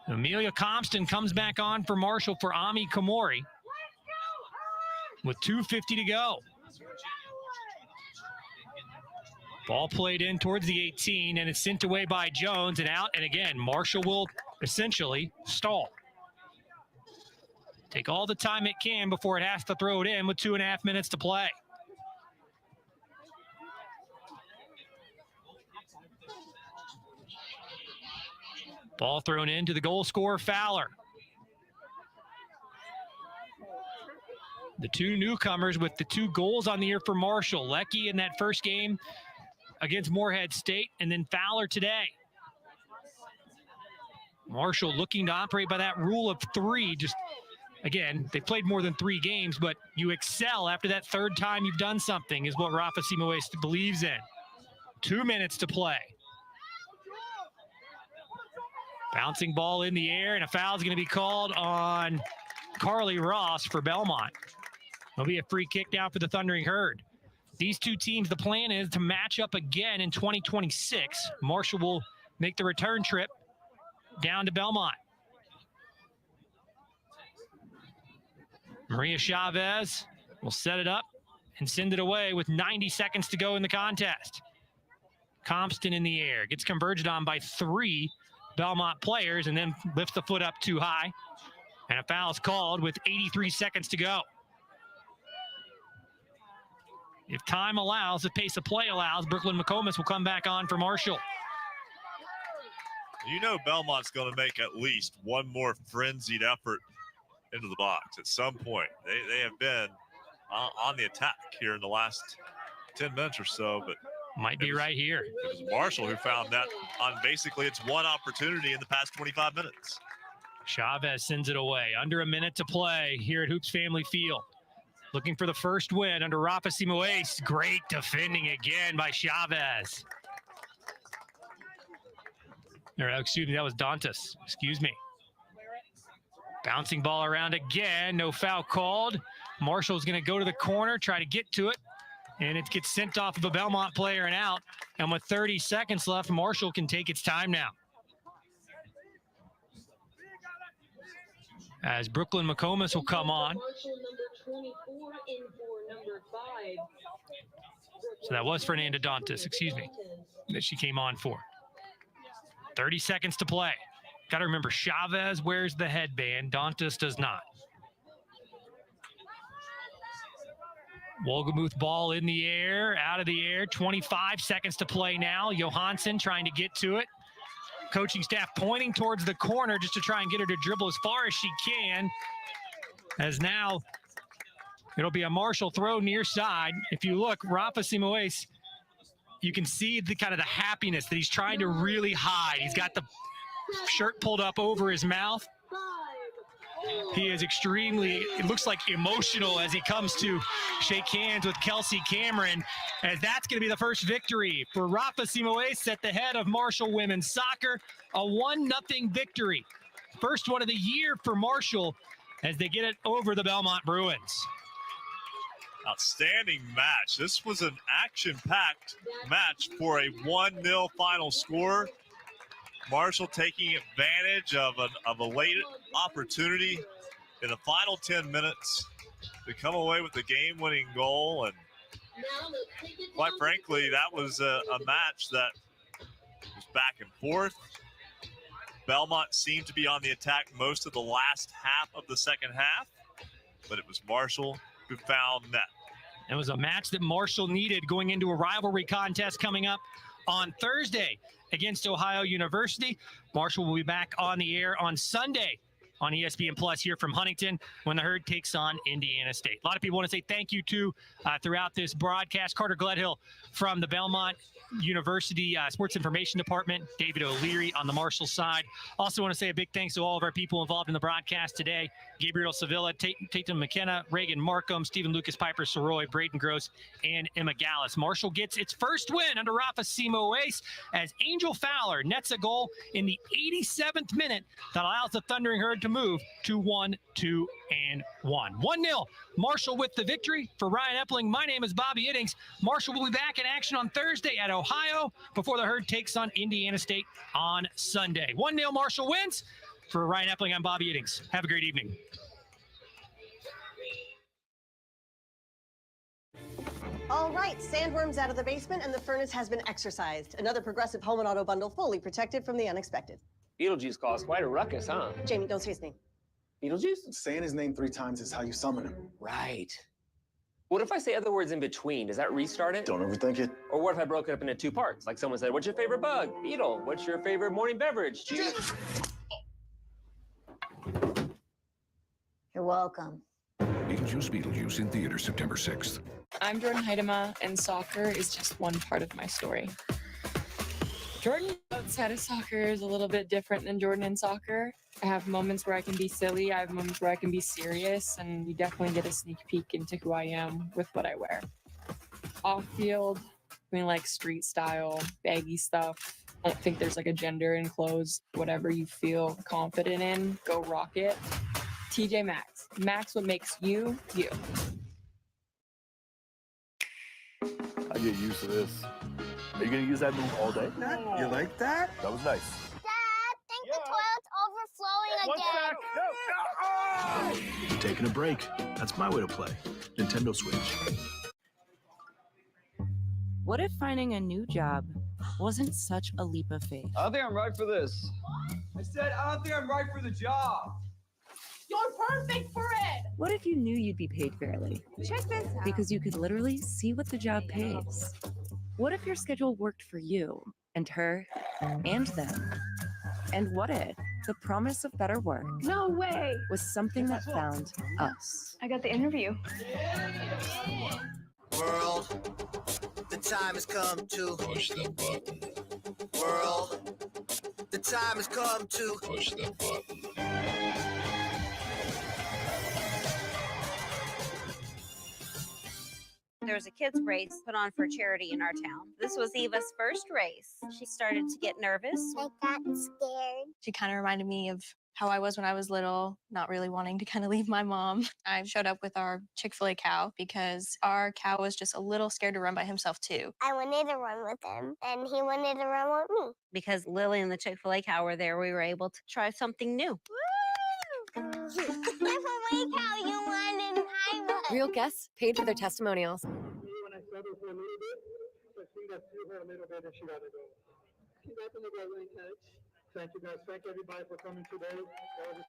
Amelia Compton comes back on for Marshall for Ami Komori with 2:50 to go. Ball played in towards the 18, and it's sent away by Jones and out. And again, Marshall will essentially stall. Take all the time it can before it has to throw it in with 2.5 minutes to play. Ball thrown into the goal scorer, Fowler. The two newcomers with the 2 goals on the year for Marshall. Lecky in that first game against Morehead State, and then Fowler today. Marshall looking to operate by that rule of 3. Just, again, they played more than 3 games, but you excel after that 3rd time you've done something, is what Rafa Simoes believes in. 2 minutes to play. Bouncing ball in the air, and a foul is going to be called on Carly Ross for Belmont. There'll be a free kick down for the Thundering Herd. These two teams, the plan is to match up again in 2026. Marshall will make the return trip down to Belmont. Maria Chavez will set it up and send it away with 90 seconds to go in the contest. Compton in the air, gets converged on by 3 Belmont players, and then lifts the foot up too high. And a foul is called with 83 seconds to go. If time allows, if pace of play allows, Brooklyn McComas will come back on for Marshall. You know Belmont's going to make at least one more frenzied effort into the box at some point. They have been on the attack here in the last 10 minutes or so, but might be right here. It was Marshall who found that on basically its one opportunity in the past 25 minutes. Chavez sends it away. Under a minute to play here at Hoops Family Field. looking for the first win under Rafa Simoes. Great defending again by Chavez. Or, excuse me, that was Dantas. Excuse me. Bouncing ball around again. No foul called. Marshall's going to go to the corner, try to get to it. And it gets sent off of a Belmont player and out. And with 30 seconds left, Marshall can take its time now. As Brooklyn McComas will come on. So that was Fernanda Dantas, excuse me, that she came on for. 30 seconds to play. Got to remember, Chavez wears the headband. Dantas does not. Wolgemuth ball in the air, out of the air. 25 seconds to play now. Johansson trying to get to it. Coaching staff pointing towards the corner just to try and get her to dribble as far as she can. As now, it'll be a Marshall throw near side. If you look, Rafa Simoes, you can see the kind of the happiness that he's trying to really hide. He's got the shirt pulled up over his mouth. He is extremely, it looks like, emotional as he comes to shake hands with Kelsey Cameron, as that's going to be the first victory for Rafa Simoes at the head of Marshall women's soccer. A 1-0 victory. First one of the year for Marshall as they get it over the Belmont Bruins. Outstanding match. This was an action-packed match for a 1-0 final score. Marshall taking advantage of a late opportunity in the final 10 minutes to come away with the game-winning goal. And quite frankly, that was a match that was back and forth. Belmont seemed to be on the attack most of the last half of the second half, but it was Marshall who found net. It was a match that Marshall needed going into a rivalry contest coming up on Thursday against Ohio University. Marshall will be back on the air on Sunday on ESPN Plus here from Huntington when the Herd takes on Indiana State. A lot of people want to say thank you to throughout this broadcast. Carter Gledhill from the Belmont University Sports Information Department, David O'Leary on the Marshall side. Also want to say a big thanks to all of our people involved in the broadcast today. Gabriel Sevilla, Tatum McKenna, Reagan Markham, Stephen Lucas, Piper Soroy, Braden Gross, and Emma Gallus. Marshall gets its first win under Rafa Simoes as Angel Fowler nets a goal in the 87th minute that allows the Thundering Herd to move to 1-2-1. 1-0. Marshall with the victory. For Ryan Epling, my name is Bobby Iddings. Marshall will be back in action on Thursday at Ohio before the Herd takes on Indiana State on Sunday. 1-0 Marshall wins. For Ryan Epling, I'm Bobby Iddings. Have a great evening. All right, sandworms out of the basement and the furnace has been exercised. Another Progressive home and auto bundle fully protected from the unexpected. Beetlejuice caused quite a ruckus, huh? Jamie, don't say his name. Beetlejuice? Saying his name 3 times is how you summon him. Right. What if I say other words in between? Does that restart it? Don't overthink it. Or what if I broke it up into 2 parts? Like someone said, what's your favorite bug? Beetle. What's your favorite morning beverage? Juice. You're welcome. Beetlejuice in theaters September 6th. I'm Jordan Heidema, and soccer is just one part of my story. Jordan outside of soccer is a little bit different than Jordan in soccer. I have moments where I can be silly, I have moments where I can be serious, and you definitely get a sneak peek into who I am with what I wear. Off field, I mean, like street style, baggy stuff. I don't think there's like a gender in clothes. Whatever you feel confident in, go rock it. TJ Maxx. Maxx what makes you, you. I get used to this. Are you gonna use that move all day? You like that? That was nice. Dad, think the toilet's overflowing again. You're taking a break. That's my way to play. Nintendo Switch. What if finding a new job wasn't such a leap of faith? I don't think I'm right for this. I said I don't think I'm right for the job. You're perfect for it. What if you knew you'd be paid fairly? Check this out. Because you could literally see what the job pays. What if your schedule worked for you and her and them? And what if the promise of better work No way. was something that found us? I got the interview. World, the time has come to push the button. World, the time has come to push the button. There was a kids race put on for charity in our town. This was Eva's first race. She started to get nervous. I got scared. She kind of reminded me of how I was when I was little, not really wanting to kind of leave my mom. I showed up with our Chick-fil-A cow because our cow was just a little scared to run by himself too. I wanted to run with him, and he wanted to run with me. Because Lily and the Chick-fil-A cow were there, we were able to try something new. Chick-fil-A cow, you wanted my Real guests paid for their testimonials. When I started for a little bit, I think that threw her a little bit and she got to go. She definitely got really touched. Thank you guys. Thank everybody for coming today. That was